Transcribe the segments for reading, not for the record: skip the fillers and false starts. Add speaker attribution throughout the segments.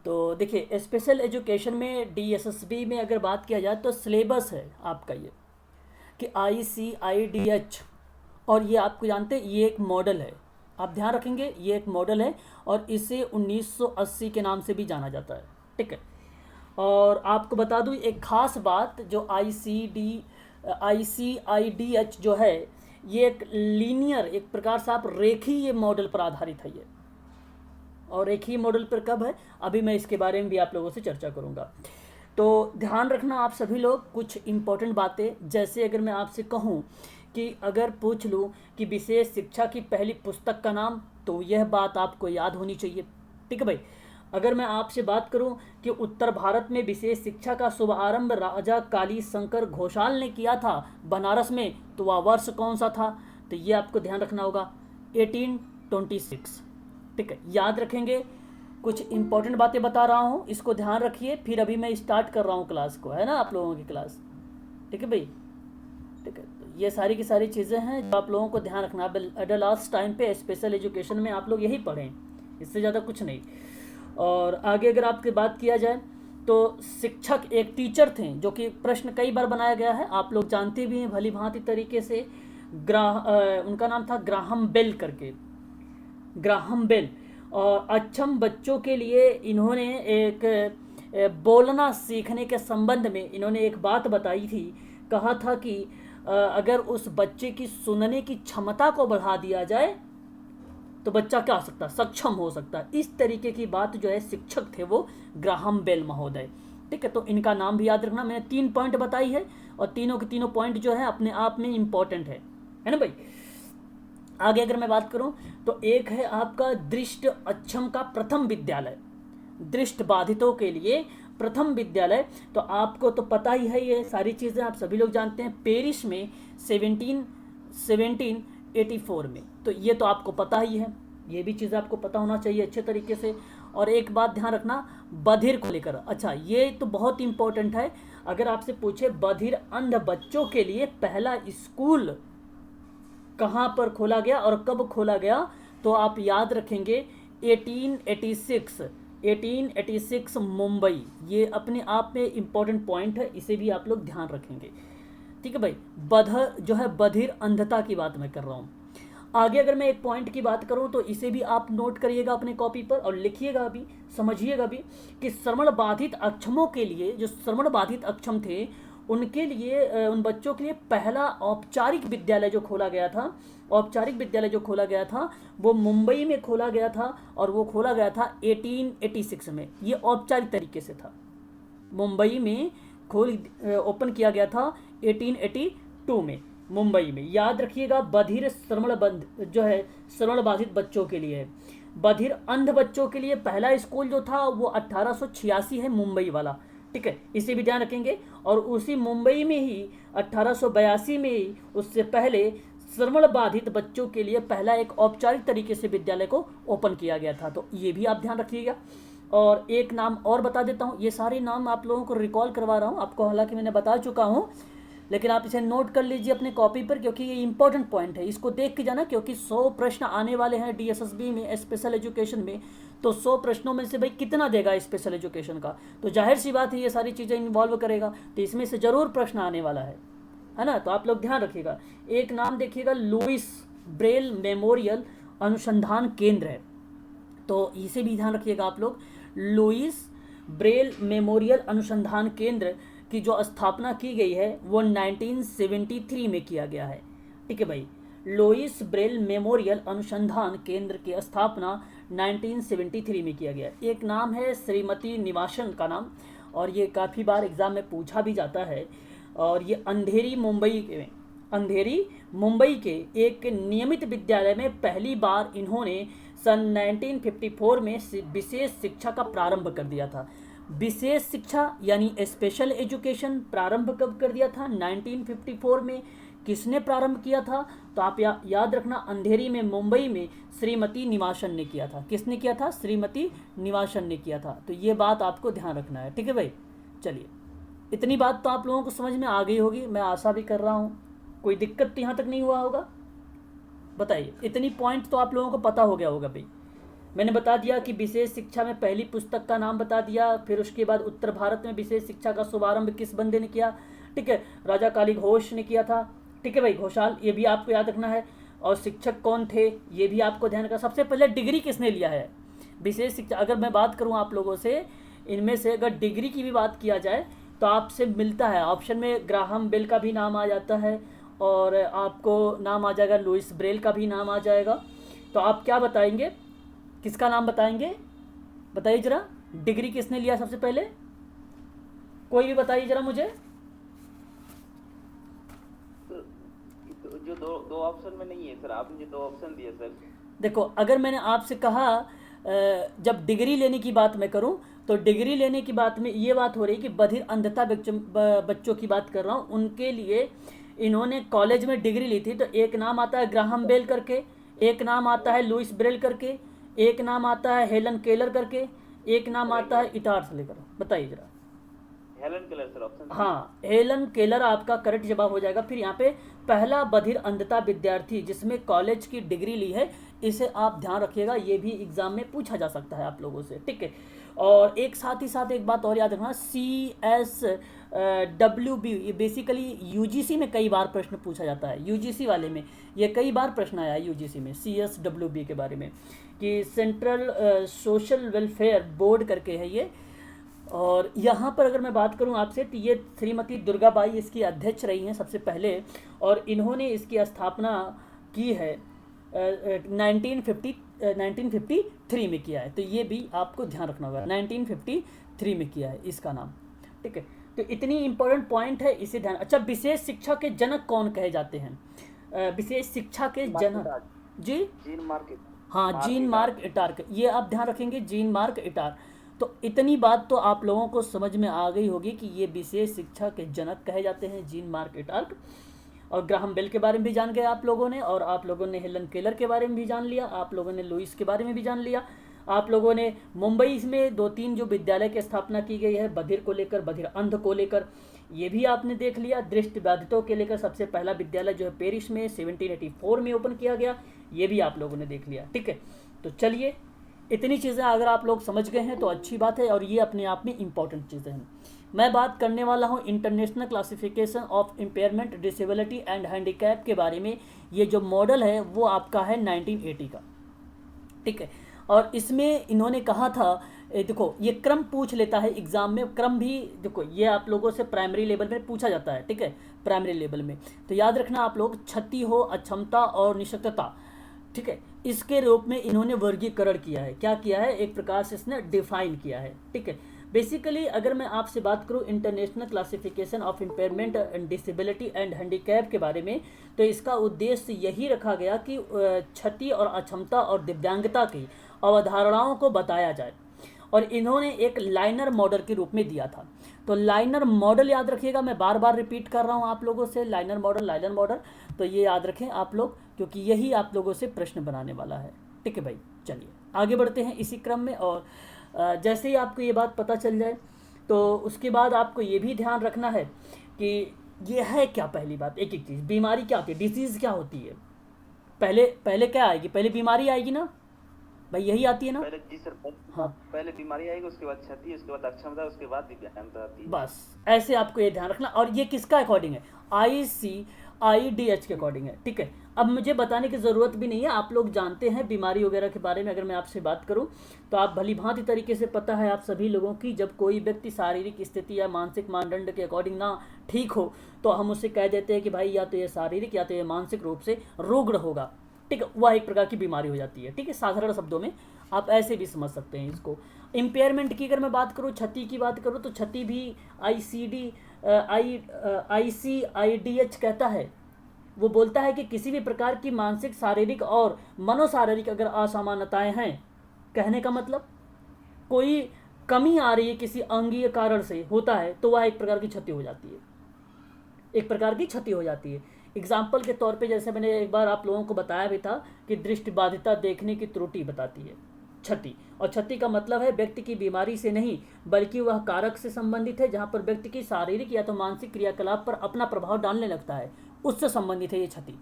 Speaker 1: तो देखिए special education में डीएसएसबी में अगर बात किया जाए तो सिलेबस है आपका ये कि ICIDH, और ये आपको जानते हैं ये एक मॉडल है, आप ध्यान रखेंगे ये एक मॉडल है और इसे 1980 के नाम से भी जाना जाता है। ठीक है, और आपको बता दूं एक ख़ास बात, जो ICIDH जो है ये एक लीनियर, एक प्रकार से आप रेखीय मॉडल पर आधारित है ये, और एक ही मॉडल पर कब है अभी मैं इसके बारे में भी आप लोगों से चर्चा करूंगा। तो ध्यान रखना आप सभी लोग कुछ इम्पोर्टेंट बातें, जैसे अगर मैं आपसे कहूं कि अगर पूछ लूं कि विशेष शिक्षा की पहली पुस्तक का नाम, तो यह बात आपको याद होनी चाहिए। ठीक है भाई। अगर मैं आपसे बात करूं कि उत्तर भारत में विशेष शिक्षा का शुभारंभ राजा काली शंकर घोषाल ने किया था बनारस में, तो वह वर्ष कौन सा था, तो ये आपको ध्यान रखना होगा 1826। ठीक है, याद रखेंगे। कुछ इंपॉर्टेंट बातें बता रहा हूँ, इसको ध्यान रखिए, फिर अभी मैं स्टार्ट कर रहा हूँ क्लास को, है ना, आप लोगों की क्लास। ठीक है भाई। ठीक है, तो ये सारी की सारी चीज़ें हैं जो आप लोगों को ध्यान रखना है। एट द लास्ट टाइम पे स्पेशल एजुकेशन में आप लोग यही पढ़ें, इससे ज़्यादा कुछ नहीं। और आगे अगर आपकी बात किया जाए तो शिक्षक एक टीचर थे, जो कि प्रश्न कई बार बनाया गया है, आप लोग जानते भी हैं भली भांति तरीके से। उनका नाम था ग्राहम बेल करके, ग्राहम बेल। और अक्षम बच्चों के लिए इन्होंने एक बोलना सीखने के संबंध में इन्होंने एक बात बताई थी। कहा था कि अगर उस बच्चे की सुनने की क्षमता को बढ़ा दिया जाए तो बच्चा क्या हो सकता है, सक्षम हो सकता है। इस तरीके की बात जो है शिक्षक थे वो ग्राहम बेल महोदय। ठीक है, तो इनका नाम भी याद रखना। मैंने 3 पॉइंट बताई है और तीनों के तीनों पॉइंट जो है अपने आप में इम्पॉर्टेंट है ना भाई। आगे अगर मैं बात करूं तो एक है आपका दृष्टि अक्षम का प्रथम विद्यालय, दृष्टि बाधितों के लिए प्रथम विद्यालय। तो आपको तो पता ही है, ये सारी चीज़ें आप सभी लोग जानते हैं, पेरिस में 1784 में, तो ये तो आपको पता ही है, ये भी चीज़ आपको पता होना चाहिए अच्छे तरीके से। और एक बात ध्यान रखना बधिर को लेकर, अच्छा ये तो बहुत इंपॉर्टेंट है। अगर आपसे पूछे बधिर अंध बच्चों के लिए पहला स्कूल कहाँ पर खोला गया और कब खोला गया, तो आप याद रखेंगे 1886 मुंबई। ये अपने आप में इम्पोर्टेंट पॉइंट है, इसे भी आप लोग ध्यान रखेंगे। ठीक है भाई, बधिर जो है बधिर अंधता की बात मैं कर रहा हूँ। आगे अगर मैं एक पॉइंट की बात करूं तो इसे भी आप नोट करिएगा अपने कॉपी पर और लिखिएगा भी, समझिएगा भी कि श्रवण बाधित अक्षमों के लिए, जो श्रवण बाधित अक्षम थे उनके लिए, उन बच्चों के लिए पहला औपचारिक विद्यालय जो खोला गया था, औपचारिक विद्यालय जो खोला गया था वो मुंबई में खोला गया था, और वो खोला गया था 1886 में। ये औपचारिक तरीके से था, मुंबई में ओपन किया गया था 1882 में मुंबई में। याद रखिएगा बधिर श्रवण बंद जो है श्रवण बाधित बच्चों के लिए है। बधिर अंध बच्चों के लिए पहला स्कूल जो था वो 1886 है, मुंबई वाला। ठीक है, इसे भी ध्यान रखेंगे। और उसी मुंबई में ही 1882 में ही, उससे पहले श्रवण बाधित बच्चों के लिए पहला एक औपचारिक तरीके से विद्यालय को ओपन किया गया था, तो ये भी आप ध्यान रखिएगा। और एक नाम और बता देता हूँ, ये सारे नाम आप लोगों को रिकॉल करवा रहा हूँ आपको, हालांकि मैंने बता चुका हूँ, लेकिन आप इसे नोट कर लीजिए अपने कॉपी पर, क्योंकि ये इंपॉर्टेंट पॉइंट है, इसको देख के जाना, क्योंकि 100 प्रश्न आने वाले हैं डीएसएसबी में स्पेशल एजुकेशन में। तो 100 प्रश्नों में से भाई कितना देगा स्पेशल एजुकेशन का, तो जाहिर सी बात है ये सारी चीज़ें इन्वॉल्व करेगा, तो इसमें से ज़रूर प्रश्न आने वाला है ना। तो आप लोग ध्यान रखिएगा। एक नाम देखिएगा लुइस ब्रेल मेमोरियल अनुसंधान केंद्र है, तो इसे भी ध्यान रखिएगा आप लोग। लुइस ब्रेल मेमोरियल अनुसंधान केंद्र की जो स्थापना की गई है वो 1973 में किया गया है। ठीक है भाई, लुइस ब्रेल मेमोरियल अनुसंधान केंद्र की स्थापना 1973 में किया गया। एक नाम है श्रीमती निवासन का नाम, और ये काफ़ी बार एग्ज़ाम में पूछा भी जाता है। और ये अंधेरी मुंबई के एक नियमित विद्यालय में पहली बार इन्होंने सन 1954 में विशेष शिक्षा का प्रारंभ कर दिया था। विशेष शिक्षा यानी स्पेशल एजुकेशन प्रारंभ कब कर दिया था, 1954 में। किसने प्रारंभ किया था, तो आप याद रखना अंधेरी में मुंबई में श्रीमती निवासन ने किया था। किसने किया था, श्रीमती निवासन ने किया था, तो ये बात आपको ध्यान रखना है। ठीक है भाई, चलिए इतनी बात तो आप लोगों को समझ में आ गई होगी, मैं आशा भी कर रहा हूँ। कोई दिक्कत तो यहाँ तक नहीं हुआ होगा, बताइए। इतनी पॉइंट तो आप लोगों को पता हो गया होगा भाई, मैंने बता दिया कि विशेष शिक्षा में पहली पुस्तक का नाम बता दिया, फिर उसके बाद उत्तर भारत में विशेष शिक्षा का शुभारंभ किस बंदे ने किया, ठीक है, राजा काली घोष ने किया था, ठीक है भाई, घोषाल, ये भी आपको याद रखना है। और शिक्षक कौन थे ये भी आपको ध्यान रखना। सबसे पहले डिग्री किसने लिया है विशेष शिक्षा, अगर मैं बात करूँ आप लोगों से, इनमें से अगर डिग्री की भी बात किया जाए तो आपसे मिलता है ऑप्शन में ग्राहम बेल का भी नाम आ जाता है, और आपको नाम आ जाएगा लुइस ब्रेल का भी नाम आ जाएगा। तो आप क्या बताएंगे, किसका नाम बताएंगे, बताइए जरा, डिग्री किसने लिया सबसे पहले, कोई भी बताइए जरा मुझे।
Speaker 2: जो दो दो ऑप्शन में नहीं है सर, आपने जो दो ऑप्शन दिए सर।
Speaker 1: देखो अगर मैंने आपसे कहा जब डिग्री लेने की बात मैं करूं तो डिग्री लेने की बात में ये बात हो रही है कि बधिर अंधता बच्चों की बात कर रहा हूं, उनके लिए इन्होंने कॉलेज में डिग्री ली थी। तो एक नाम आता है ग्राहम बेल करके, एक नाम आता है लुइस ब्रेल करके, एक नाम आता है हेलन केलर करके, एक नाम आता है इटार से लेकर, बताइए जरा।
Speaker 2: Helen Keller sir option.
Speaker 1: हाँ, हेलन केलर आपका करेक्ट जवाब हो जाएगा। फिर यहाँ पे पहला बधिर अंधता विद्यार्थी जिसमें कॉलेज की डिग्री ली है, इसे आप ध्यान रखिएगा, ये भी एग्जाम में पूछा जा सकता है आप लोगों से, ठीक है। और एक साथ ही साथ एक बात और याद रखना, CSWB, ये बेसिकली यूजीसी में कई बार प्रश्न पूछा जाता है, यूजीसी वाले में ये कई बार प्रश्न आया है यूजीसी में CSWB के बारे में, कि सेंट्रल सोशल वेलफेयर बोर्ड करके है ये। और यहाँ पर अगर मैं बात करूँ आपसे तो ये श्रीमती दुर्गाबाई इसकी अध्यक्ष रही हैं सबसे पहले, और इन्होंने इसकी स्थापना की है 1953 में किया है। तो ये भी आपको ध्यान रखना होगा, 1953 में किया है इसका नाम, ठीक है। तो इतनी इंपॉर्टेंट पॉइंट है, इसे ध्यान। अच्छा, विशेष शिक्षा के जनक कौन कहे जाते हैं, विशेष शिक्षा के जनक, जी
Speaker 2: जीन मार्क,
Speaker 1: हाँ, जीन मार्क इटार्क, ये आप ध्यान रखेंगे, जीन मार्क इटार। तो इतनी बात तो आप लोगों को समझ में आ गई होगी कि ये विशेष शिक्षा के जनक कहे जाते हैं, जीन मार्क इटार्क। और ग्राहम बेल के बारे में भी जान गए आप लोगों ने, और आप लोगों ने हेलन केलर के बारे में भी जान लिया, आप लोगों ने लुइस के बारे में भी जान लिया, आप लोगों ने मुंबई में 2-3 जो विद्यालय की स्थापना की गई है बधिर को लेकर, बधिर अंध को लेकर, ये भी आपने देख लिया। दृष्टिबाधितों के लेकर सबसे पहला विद्यालय जो है पेरिस में 1784 में ओपन किया गया, ये भी आप लोगों ने देख लिया, ठीक है। तो चलिए, इतनी चीज़ें अगर आप लोग समझ गए हैं तो अच्छी बात है, और ये अपने आप में इम्पॉर्टेंट चीज़ें हैं। मैं बात करने वाला हूँ international classification of impairment, disability and handicap के बारे में। ये जो मॉडल है वो आपका है 1980 का, ठीक है। और इसमें इन्होंने कहा था, देखो ये क्रम पूछ लेता है एग्जाम में, क्रम भी देखो ये आप लोगों से प्राइमरी लेवल में पूछा जाता है, ठीक है, प्राइमरी लेवल में। तो याद रखना आप लोग, क्षति हो, अक्षमता और निशक्तता, ठीक है, इसके रूप में इन्होंने वर्गीकरण किया है। क्या किया है, एक प्रकार से इसने डिफाइन किया है, ठीक है। बेसिकली अगर मैं आपसे बात करूं international classification of impairment and disability and handicap के बारे में, तो इसका उद्देश्य यही रखा गया कि क्षति और अक्षमता और दिव्यांगता की अवधारणाओं को बताया जाए, और इन्होंने एक लाइनर मॉडल के रूप में दिया था। तो लाइनर मॉडल याद रखिएगा, मैं बार बार रिपीट कर रहा हूँ आप लोगों से, लाइनर मॉडल, तो ये याद रखें आप लोग, क्योंकि यही आप लोगों से प्रश्न बनाने वाला है, ठीक है भाई। चलिए आगे बढ़ते हैं इसी क्रम में, और जैसे ही आपको ये बात पता चल जाए तो उसके बाद आपको ये भी ध्यान रखना है कि ये है क्या, पहली बात, एक एक चीज़, बीमारी क्या होती है, डिसीज़ क्या होती है, पहले क्या आएगी, पहले बीमारी आएगी ना भाई, यही आती है ना,
Speaker 2: पहले जी सर,
Speaker 1: हाँ,
Speaker 2: पहले बीमारी आएगी, उसके बाद क्षति, उसके बाद अक्षमता, उसके बाद दिव्यांगता आती है।
Speaker 1: बस ऐसे आपको ये ध्यान रखना। और ये किसका अकॉर्डिंग है, ICIDH के अकॉर्डिंग है, ठीक है। अब मुझे बताने की ज़रूरत भी नहीं है, आप लोग जानते हैं बीमारी वगैरह के बारे में। अगर मैं आपसे बात करूं तो आप भली भांति तरीके से पता है आप सभी लोगों की, जब कोई व्यक्ति शारीरिक स्थिति या मानसिक मानदंड के अकॉर्डिंग ना ठीक हो तो हम उसे कह देते हैं कि भाई या तो ये शारीरिक या तो ये मानसिक रूप से रुग्ण होगा, ठीक है, वह एक प्रकार की बीमारी हो जाती है, ठीक है। साधारण शब्दों में आप ऐसे भी समझ सकते हैं इसको। इम्पेयरमेंट की अगर मैं बात करूँ, क्षति की बात करूँ, तो क्षति भी ICIDH कहता है। वो बोलता है कि किसी भी प्रकार की मानसिक, शारीरिक और मनोशारीरिक अगर असामान्यताएं हैं, कहने का मतलब कोई कमी आ रही है किसी अंगीय कारण से होता है, तो वह एक प्रकार की क्षति हो जाती है, एक प्रकार की क्षति हो जाती है। एग्जाम्पल के तौर पे जैसे मैंने एक बार आप लोगों को बताया भी था कि दृष्टिबाधिता, देखने की त्रुटि बताती है क्षति। और क्षति का मतलब है व्यक्ति की बीमारी से नहीं, बल्कि वह कारक से संबंधित है, जहाँ पर व्यक्ति की शारीरिक या तो मानसिक क्रियाकलाप पर अपना प्रभाव डालने लगता है, उससे संबंधित है ये क्षति,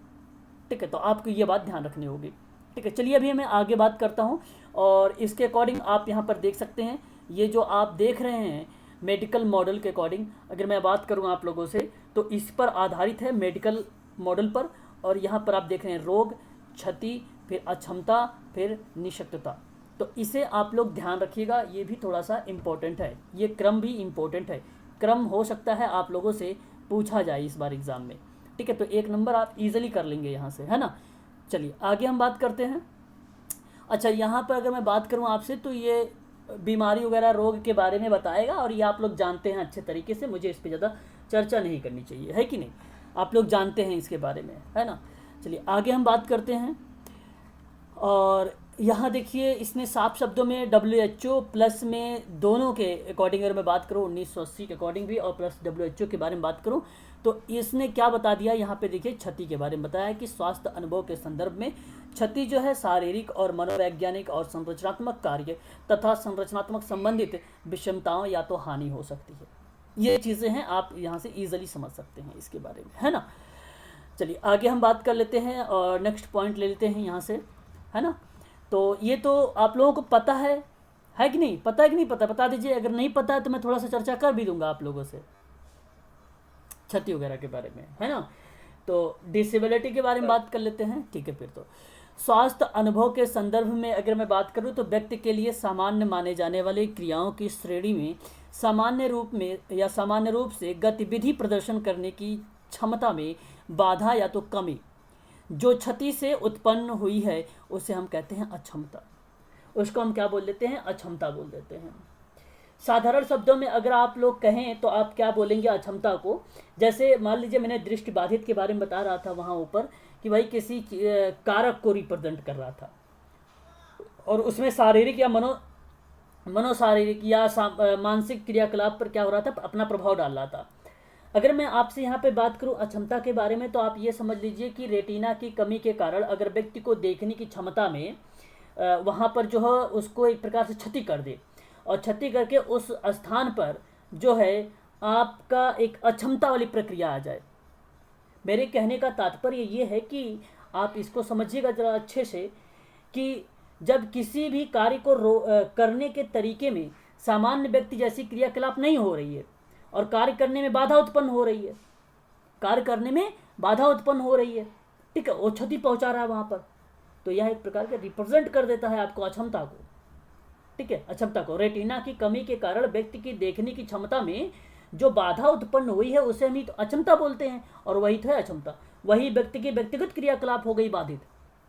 Speaker 1: ठीक है। तो आपको ये बात ध्यान रखनी होगी, ठीक है, चलिए अभी मैं आगे बात करता हूँ और इसके अकॉर्डिंग आप यहाँ पर देख सकते हैं, ये जो आप देख रहे हैं मेडिकल मॉडल के अकॉर्डिंग अगर मैं बात करूँ आप लोगों से, तो इस पर आधारित है मेडिकल मॉडल पर। और यहाँ पर आप देख रहे हैं रोग, क्षति, फिर अक्षमता, फिर निःशक्तता। तो इसे आप लोग ध्यान रखिएगा, ये भी थोड़ा सा इम्पोर्टेंट है, ये क्रम भी इम्पोर्टेंट है। क्रम हो सकता है आप लोगों से पूछा जाए इस बार एग्ज़ाम में, ठीक है। तो 1 नंबर आप इजीली कर लेंगे यहाँ से, है ना। चलिए आगे हम बात करते हैं। अच्छा, यहाँ पर अगर मैं बात करूँ आपसे, तो ये बीमारी वगैरह रोग के बारे में बताएगा और ये आप लोग जानते हैं अच्छे तरीके से, मुझे इस पर ज़्यादा चर्चा नहीं करनी चाहिए, है कि नहीं। आप लोग जानते हैं इसके बारे में, है ना। चलिए आगे हम बात करते हैं। और यहाँ देखिए इसने साफ शब्दों में WHO प्लस में दोनों के अकॉर्डिंग अगर मैं बात करूँ 1980 के अकॉर्डिंग भी और प्लस WHO के बारे में बात करूँ, तो इसने क्या बता दिया यहाँ पे देखिए, क्षति के बारे में बताया कि स्वास्थ्य अनुभव के संदर्भ में क्षति जो है शारीरिक और मनोवैज्ञानिक और संरचनात्मक कार्य तथा संरचनात्मक संबंधित विषमताओं या तो हानि हो सकती है। ये चीज़ें हैं, आप यहाँ से ईजिली समझ सकते हैं इसके बारे में, है ना। चलिए आगे हम बात कर लेते हैं और नेक्स्ट पॉइंट ले लेते हैं यहाँ से, है ना। तो ये तो आप लोगों को पता है कि नहीं, पता है कि नहीं पता, बता दीजिए। अगर नहीं पता है तो मैं थोड़ा सा चर्चा कर भी दूंगा आप लोगों से क्षति वगैरह के बारे में, है ना। तो डिसेबिलिटी के बारे में बात कर लेते हैं, ठीक है। फिर तो स्वास्थ्य अनुभव के संदर्भ में अगर मैं बात करूं, तो व्यक्ति के लिए सामान्य माने जाने वाली क्रियाओं की श्रेणी में सामान्य रूप में या सामान्य रूप से गतिविधि प्रदर्शन करने की क्षमता में बाधा या तो कमी जो क्षति से उत्पन्न हुई है, उसे हम कहते हैं अक्षमता। उसको हम क्या बोल देते हैं, अक्षमता बोल देते हैं। साधारण शब्दों में अगर आप लोग कहें तो आप क्या बोलेंगे अक्षमता को, जैसे मान लीजिए मैंने दृष्टि बाधित के बारे में बता रहा था वहाँ ऊपर कि भाई किसी कारक को रिप्रेजेंट कर रहा था और उसमें शारीरिक या मनोशारीरिक या मानसिक क्रियाकलाप पर क्या हो रहा था, अपना प्रभाव डाल रहा था। अगर मैं आपसे यहाँ पे बात करूँ अक्षमता के बारे में, तो आप ये समझ लीजिए कि रेटिना की कमी के कारण अगर व्यक्ति को देखने की क्षमता में वहाँ पर जो है उसको एक प्रकार से क्षति कर दे और क्षति करके उस स्थान पर जो है आपका एक अक्षमता वाली प्रक्रिया आ जाए। मेरे कहने का तात्पर्य ये है कि आप इसको समझिएगा ज़रा अच्छे से कि जब किसी भी कार्य को करने के तरीके में सामान्य व्यक्ति जैसी क्रियाकलाप नहीं हो रही है और कार्य करने में बाधा उत्पन्न हो रही है, कार्य करने में बाधा उत्पन्न हो रही है, ठीक है, वो क्षति पहुंचा रहा है वहाँ पर, तो यह एक प्रकार के रिप्रेजेंट कर देता है आपको अक्षमता को, ठीक है। अक्षमता को रेटिना की कमी के कारण व्यक्ति की देखने की क्षमता में जो बाधा उत्पन्न हुई है उसे हम ही तो अक्षमता बोलते हैं, और वही तो है अक्षमता, वही व्यक्ति की व्यक्तिगत क्रियाकलाप हो गई बाधित,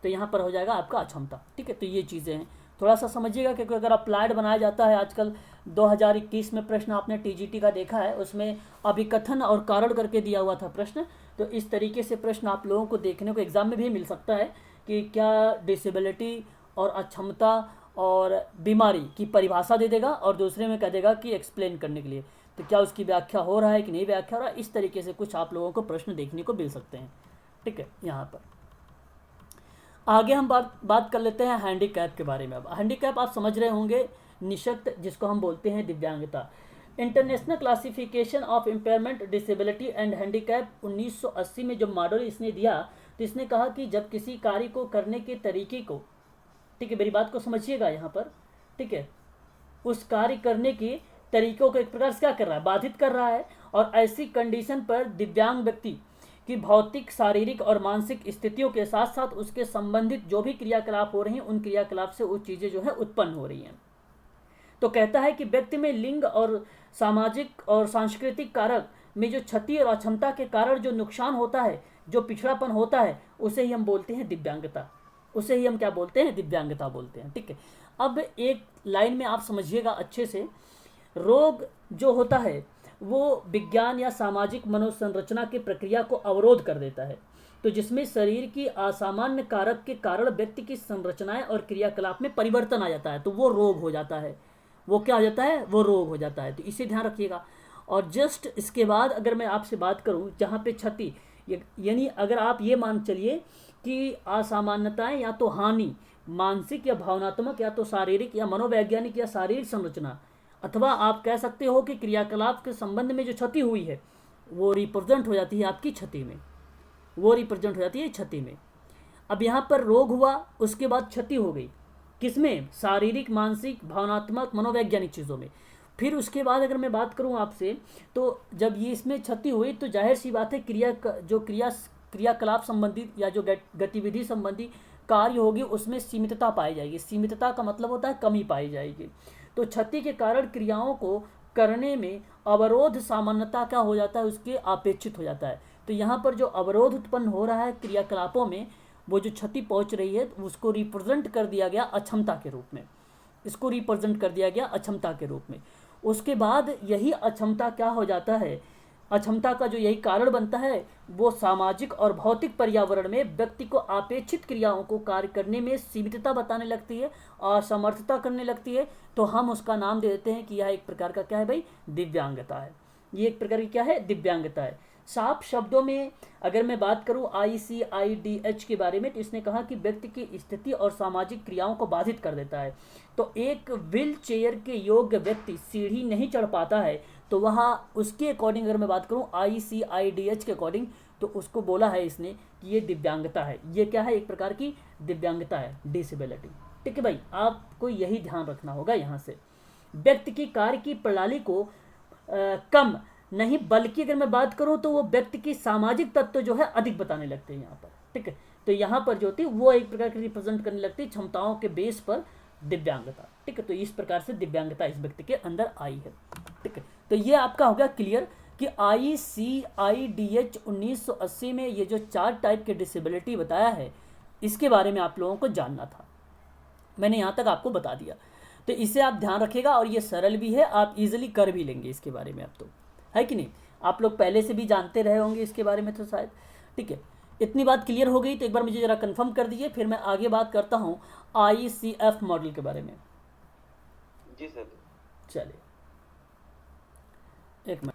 Speaker 1: तो यहाँ पर हो जाएगा आपका अक्षमता, ठीक है। तो ये चीज़ें हैं, थोड़ा सा समझिएगा, क्योंकि अगर अप्लाइड बनाया जाता है आजकल 2021 में प्रश्न आपने TGT का देखा है, उसमें अभिकथन और कारण करके दिया हुआ था प्रश्न, तो इस तरीके से प्रश्न आप लोगों को देखने को एग्जाम में भी मिल सकता है कि क्या डिसेबिलिटी और अक्षमता और बीमारी की परिभाषा दे देगा और दूसरे में कह देगा कि एक्सप्लेन करने के लिए, तो क्या उसकी व्याख्या हो रहा है कि नहीं व्याख्या हो रहा है, इस तरीके से कुछ आप लोगों को प्रश्न देखने को मिल सकते हैं, ठीक है। यहाँ पर आगे हम बात कर लेते हैं हैंडीकैप के बारे में। अब हैंडीकैप आप समझ रहे होंगे, निशक्त जिसको हम बोलते हैं दिव्यांगता। International classification of impairment disability and handicap 1980 में जो मॉडल इसने दिया, तो इसने कहा कि जब किसी कार्य को करने के तरीके को, ठीक है, मेरी बात को समझिएगा यहाँ पर, ठीक है, उस कार्य करने के तरीकों को एक प्रकार से क्या कर रहा है, बाधित कर रहा है, और ऐसी कंडीशन पर दिव्यांग व्यक्ति कि भौतिक, शारीरिक और मानसिक स्थितियों के साथ साथ उसके संबंधित जो भी क्रियाकलाप हो रही हैं उन क्रियाकलाप से वो चीज़ें जो है उत्पन्न हो रही हैं। तो कहता है कि व्यक्ति में लिंग और सामाजिक और सांस्कृतिक कारक में जो क्षति और अक्षमता के कारण जो नुकसान होता है, जो पिछड़ापन होता है, उसे ही हम बोलते हैं दिव्यांगता, उसे ही हम क्या बोलते हैं, दिव्यांगता बोलते हैं, ठीक है। अब एक लाइन में आप समझिएगा अच्छे से, रोग जो होता है वो विज्ञान या सामाजिक मनोसंरचना की प्रक्रिया को अवरोध कर देता है, तो जिसमें शरीर की असामान्य कारक के कारण व्यक्ति की संरचनाएं और क्रियाकलाप में परिवर्तन आ जाता है, तो वो रोग हो जाता है, वो क्या हो जाता है, वो रोग हो जाता है, तो इसे ध्यान रखिएगा। और जस्ट इसके बाद अगर मैं आपसे बात करूं जहाँ पे क्षति, यानी अगर आप ये मान चलिए कि असामान्यताएं या तो हानि मानसिक या भावनात्मक या तो शारीरिक या मनोवैज्ञानिक या शारीरिक संरचना, अथवा आप कह सकते हो कि क्रियाकलाप के संबंध में जो क्षति हुई है वो रिप्रेजेंट हो जाती है आपकी क्षति में, वो रिप्रेजेंट हो जाती है क्षति में। अब यहाँ पर रोग हुआ, उसके बाद क्षति हो गई, किसमें? शारीरिक, मानसिक, भावनात्मक, मनोवैज्ञानिक चीज़ों में। फिर उसके बाद अगर मैं बात करूँ आपसे, तो जब ये इसमें क्षति हुई तो जाहिर सी बात है क्रियाकलाप संबंधित या जो गतिविधि संबंधी कार्य होगी उसमें सीमितता पाई जाएगी। सीमितता का मतलब होता है कमी पाई जाएगी। तो क्षति के कारण क्रियाओं को करने में अवरोध सामान्यता क्या हो जाता है? उसके अपेक्षित हो जाता है। तो यहाँ पर जो अवरोध उत्पन्न हो रहा है क्रियाकलापों में, वो जो क्षति पहुँच रही है उसको रिप्रेजेंट कर दिया गया अक्षमता के रूप में। इसको रिप्रेजेंट कर दिया गया अक्षमता के रूप में। उसके बाद यही अक्षमता क्या हो जाता है? अक्षमता का जो यही कारण बनता है वो सामाजिक और भौतिक पर्यावरण में व्यक्ति को अपेक्षित क्रियाओं को कार्य करने में सीमितता बताने लगती है, असमर्थता करने लगती है। तो हम उसका नाम दे देते हैं कि यह एक प्रकार का क्या है भाई? दिव्यांगता है। ये एक प्रकार की क्या है? दिव्यांगता है। साफ शब्दों में अगर मैं बात करूं ICIDH के बारे में, तो इसने कहा कि व्यक्ति की स्थिति और सामाजिक क्रियाओं को बाधित कर देता है। तो एक व्हील चेयर के योग्य व्यक्ति सीढ़ी नहीं चढ़ पाता है, तो वहाँ उसके अकॉर्डिंग अगर मैं बात करूं ICIDH के अकॉर्डिंग, तो उसको बोला है इसने कि ये दिव्यांगता है। ये क्या है? एक प्रकार की दिव्यांगता है, डिसेबिलिटी। ठीक है भाई, आपको यही ध्यान रखना होगा। यहाँ से व्यक्ति की कार्य की प्रणाली को कम नहीं, बल्कि अगर मैं बात करूं तो वो व्यक्ति की सामाजिक तत्व जो है अधिक बताने लगते हैं यहाँ पर। ठीक है, तो यहाँ पर जो होती है वो एक प्रकार की रिप्रेजेंट करने लगती है क्षमताओं के बेस पर दिव्यांगता। ठीक है, तो इस प्रकार से दिव्यांगता इस व्यक्ति के अंदर आई है। ठीक है, तो ये आपका हो गया क्लियर कि ICIDH 1980 में ये जो 4 टाइप के डिसेबिलिटी बताया है, इसके बारे में आप लोगों को जानना था। मैंने यहाँ तक आपको बता दिया, तो इसे आप ध्यान रखिएगा। और ये सरल भी है, आप इजीली कर भी लेंगे इसके बारे में। अब तो है कि नहीं? आप लोग पहले से भी जानते रहे होंगे इसके बारे में तो शायद। ठीक है, इतनी बात क्लियर हो गई तो एक बार मुझे ज़रा कंफर्म कर दीजिए, फिर मैं आगे बात करता हूँ ICF मॉडल के बारे में।
Speaker 2: जी सर।
Speaker 1: चलिए एक मिनट।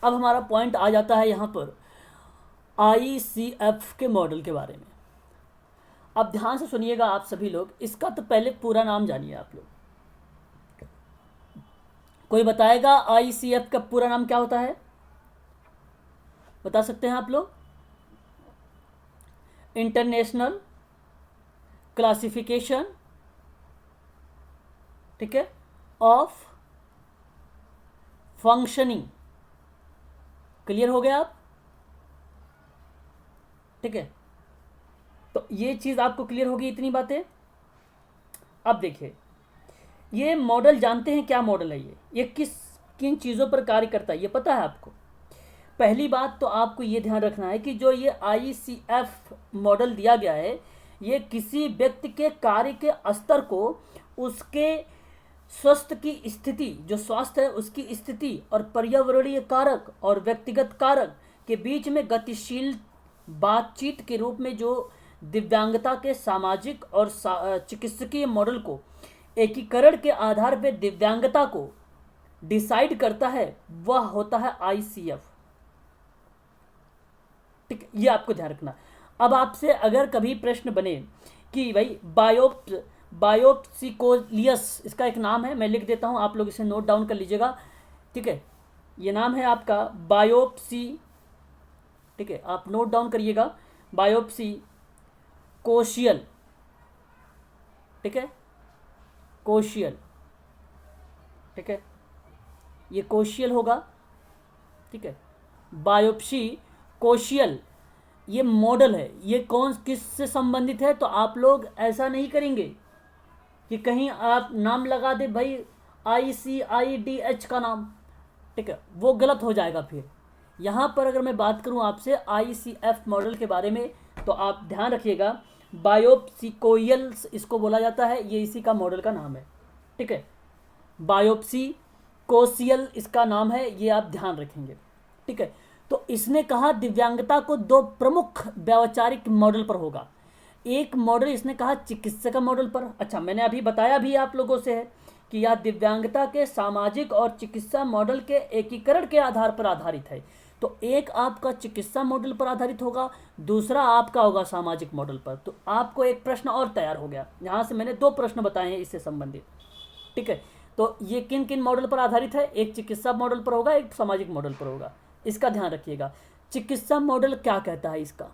Speaker 1: अब हमारा पॉइंट आ जाता है यहाँ पर ICF के मॉडल के बारे में। अब ध्यान से सुनिएगा आप सभी लोग, इसका तो पहले पूरा नाम जानिए आप लोग। कोई बताएगा ICF का पूरा नाम क्या होता है? बता सकते हैं आप लोग? इंटरनेशनल क्लासिफिकेशन, ठीक है, ऑफ फंक्शनिंग। क्लियर हो गया आप? ठीक है, तो ये चीज आपको क्लियर होगी, इतनी बातें। अब देखिए, ये मॉडल जानते हैं क्या मॉडल है? ये किन चीज़ों पर कार्य करता है ये पता है आपको? पहली बात तो आपको ये ध्यान रखना है कि जो ये ICF मॉडल दिया गया है, ये किसी व्यक्ति के कार्य के स्तर को उसके स्वास्थ्य की स्थिति, जो स्वास्थ्य है उसकी स्थिति, और पर्यावरणीय कारक और व्यक्तिगत कारक के बीच में गतिशील बातचीत के रूप में जो दिव्यांगता के सामाजिक और चिकित्सकीय मॉडल को एकीकरण के आधार पर दिव्यांगता को डिसाइड करता है, वह होता है ICF। ठीक, ये आपको ध्यान रखना। अब आपसे अगर कभी प्रश्न बने कि भाई बायोप्सिकोलियस इसका एक नाम है, मैं लिख देता हूं, आप लोग इसे नोट डाउन कर लीजिएगा। ठीक है, ये नाम है आपका बायोप्सी। ठीक है, आप नोट डाउन करिएगा, बायोप्सी कोशियल। ठीक है, कोशियल। ठीक है, ये कोशियल होगा। ठीक है, बायोप्सी कोशियल ये मॉडल है। ये किस से संबंधित है? तो आप लोग ऐसा नहीं करेंगे कि कहीं आप नाम लगा दे भाई ICIDH का नाम। ठीक है, वो गलत हो जाएगा। फिर यहाँ पर अगर मैं बात करूँ आपसे ICF मॉडल के बारे में, तो आप ध्यान रखिएगा, बायोप्सिकोयल्स इसको बोला जाता है, ये इसी का मॉडल का नाम है। ठीक है, बायोप्सी कोशियल इसका नाम है, ये आप ध्यान रखेंगे। ठीक है, तो इसने कहा दिव्यांगता को 2 प्रमुख व्यावचारिक मॉडल पर होगा। एक मॉडल इसने कहा चिकित्सक मॉडल पर। अच्छा, मैंने अभी बताया भी आप लोगों से है कि यह दिव्यांगता के सामाजिक और चिकित्सा मॉडल के एकीकरण के आधार पर आधारित है। तो एक आपका चिकित्सा मॉडल पर आधारित होगा, दूसरा आपका होगा सामाजिक मॉडल पर। तो आपको एक प्रश्न और तैयार हो गया। यहाँ से मैंने 2 प्रश्न बताए हैं इससे संबंधित। ठीक है, तो ये किन किन मॉडल पर आधारित है? एक चिकित्सा मॉडल पर होगा, एक सामाजिक मॉडल पर होगा। इसका ध्यान रखिएगा। चिकित्सा मॉडल क्या कहता है? इसका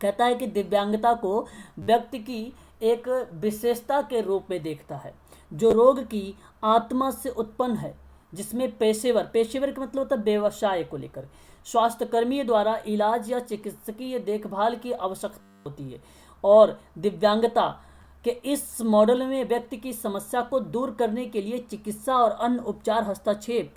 Speaker 1: कहता है कि दिव्यांगता को व्यक्ति की एक विशेषता के रूप में देखता है जो रोग की आत्मा से उत्पन्न है, जिसमें पेशेवर का मतलब होता है व्यवसाय को लेकर स्वास्थ्यकर्मी द्वारा इलाज या चिकित्सकीय देखभाल की आवश्यकता होती है। और दिव्यांगता के इस मॉडल में व्यक्ति की समस्या को दूर करने के लिए चिकित्सा और अन्य उपचार हस्तक्षेप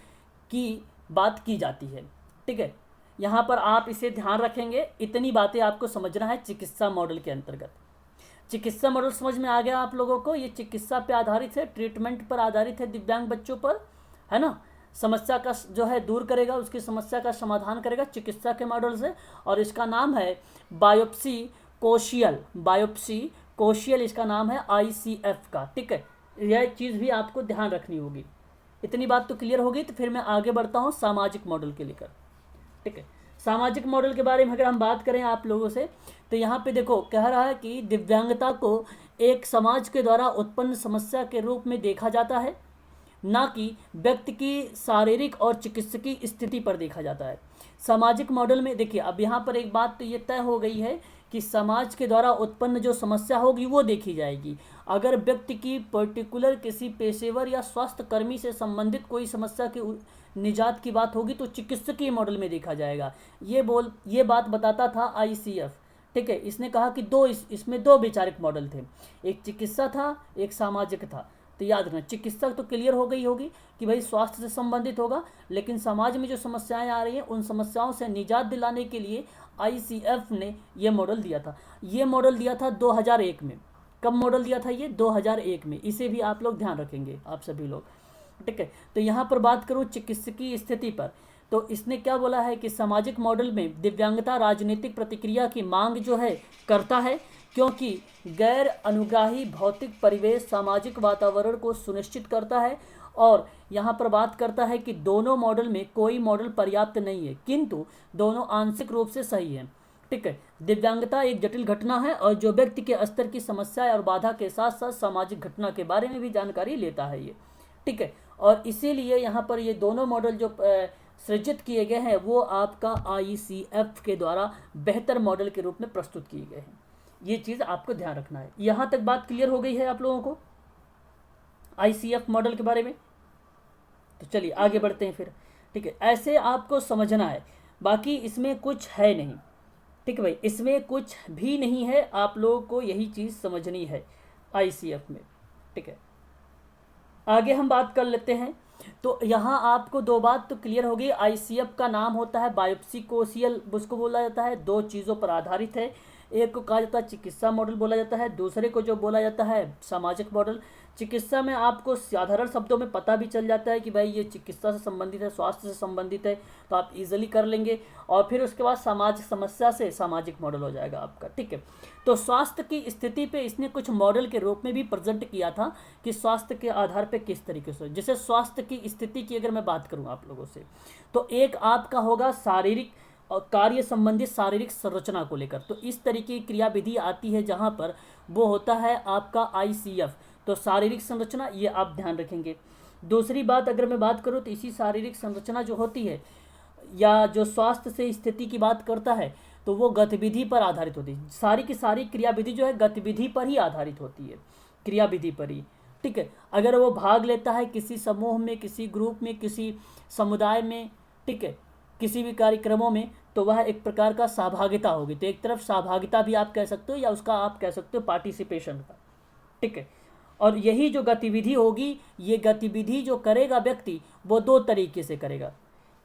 Speaker 1: की बात की जाती है। ठीक है, यहाँ पर आप इसे ध्यान रखेंगे, इतनी बातें आपको समझना है चिकित्सा मॉडल के अंतर्गत। चिकित्सा मॉडल समझ में आ गया आप लोगों को? ये चिकित्सा पे आधारित है, ट्रीटमेंट पर आधारित है दिव्यांग बच्चों पर, है ना। समस्या का जो है दूर करेगा, उसकी समस्या का समाधान करेगा चिकित्सा के मॉडल से। और इसका नाम है बायोप्सी कोशियल इसका नाम है ICF का। ठीक है, यह चीज़ भी आपको ध्यान रखनी होगी। इतनी बात तो क्लियर होगी। तो फिर मैं आगे बढ़ता हूँ सामाजिक मॉडल के लेकर। ठीक है, सामाजिक मॉडल के बारे में अगर हम बात करें आप लोगों से, तो यहाँ पे देखो कह रहा है कि दिव्यांगता को एक समाज के द्वारा उत्पन्न समस्या के रूप में देखा जाता है, ना कि व्यक्ति की शारीरिक और चिकित्सकीय स्थिति पर देखा जाता है। सामाजिक मॉडल में देखिए, अब यहाँ पर एक बात तो ये तय हो गई है कि समाज के द्वारा उत्पन्न जो समस्या होगी वो देखी जाएगी। अगर व्यक्ति की पर्टिकुलर किसी पेशेवर या स्वास्थ्य कर्मी से संबंधित कोई समस्या की निजात की बात होगी तो चिकित्सकीय मॉडल में देखा जाएगा। ये बात बताता था ICF। ठीक है, इसने कहा कि इसमें दो वैचारिक मॉडल थे, एक चिकित्सा था, एक सामाजिक था। तो याद रखना, चिकित्सा तो क्लियर हो गई होगी कि भाई स्वास्थ्य से संबंधित होगा, लेकिन समाज में जो समस्याएं आ रही हैं उन समस्याओं से निजात दिलाने के लिए ICF ने ये मॉडल दिया था। ये मॉडल दिया था 2001 में। कब मॉडल दिया था ये? 2001 में। इसे भी आप लोग ध्यान रखेंगे, आप सभी लोग। ठीक है, तो यहाँ पर बात करूँ चिकित्सकीय स्थिति पर, तो इसने क्या बोला है कि सामाजिक मॉडल में दिव्यांगता राजनीतिक प्रतिक्रिया की मांग जो है करता है, क्योंकि गैर अनुग्राही भौतिक परिवेश सामाजिक वातावरण को सुनिश्चित करता है। और यहाँ पर बात करता है कि दोनों मॉडल में कोई मॉडल पर्याप्त नहीं है, किंतु दोनों आंशिक रूप से सही हैं। ठीक है, दिव्यांगता एक जटिल घटना है और जो व्यक्ति के स्तर की समस्या और बाधा के साथ साथ सामाजिक घटना के बारे में भी जानकारी लेता है ये। ठीक है, और इसीलिए यहाँ पर ये दोनों मॉडल जो सृजित किए गए हैं वो आपका ICF के द्वारा बेहतर मॉडल के रूप में प्रस्तुत किए गए हैं। ये चीज़ आपको ध्यान रखना है। यहाँ तक बात क्लियर हो गई है आप लोगों को ICF मॉडल के बारे में? तो चलिए आगे बढ़ते हैं फिर। ठीक है, ऐसे आपको समझना है, बाकी इसमें कुछ है नहीं। ठीक है भाई, इसमें कुछ भी नहीं है, आप लोगों को यही चीज़ समझनी है ICF में। ठीक है, आगे हम बात कर लेते हैं। तो यहाँ आपको दो बात तो क्लियर होगी। ICF का नाम होता है बायोप्सी कोशियल, उसको बोला जाता है, दो चीज़ों पर आधारित है। एक को कहा जाता है चिकित्सा मॉडल बोला जाता है, दूसरे को जो बोला जाता है सामाजिक मॉडल। चिकित्सा में आपको साधारण शब्दों में पता भी चल जाता है कि भाई ये चिकित्सा से संबंधित है, स्वास्थ्य से संबंधित है, तो आप इजीली कर लेंगे। और फिर उसके बाद समस्या से सामाजिक मॉडल हो जाएगा आपका। ठीक है, तो स्वास्थ्य की स्थिति पे इसने कुछ मॉडल के रूप में भी प्रेजेंट किया था कि स्वास्थ्य के आधार पे किस तरीके से। जैसे स्वास्थ्य की स्थिति की अगर मैं बात करूँ आप लोगों से, तो एक आपका होगा शारीरिक और कार्य संबंधित शारीरिक संरचना को लेकर। तो इस तरीके की क्रियाविधि आती है जहाँ पर वो होता है आपका ICF। तो शारीरिक संरचना ये आप ध्यान रखेंगे। दूसरी बात अगर मैं बात करूँ तो इसी शारीरिक संरचना जो होती है या जो स्वास्थ्य से स्थिति की बात करता है तो वो गतिविधि पर आधारित होती है। सारी की सारी क्रियाविधि जो है गतिविधि पर ही आधारित होती है, क्रियाविधि पर ही। ठीक है, अगर वो भाग लेता है किसी समूह में, किसी ग्रुप में, किसी समुदाय में, ठीक है, किसी भी कार्यक्रमों में, तो वह एक प्रकार का सहभागिता होगी। तो एक तरफ सहभागिता भी आप कह सकते हो या उसका आप कह सकते हो पार्टिसिपेशन का। ठीक है, और यही जो गतिविधि होगी, ये गतिविधि जो करेगा व्यक्ति वो दो तरीके से करेगा।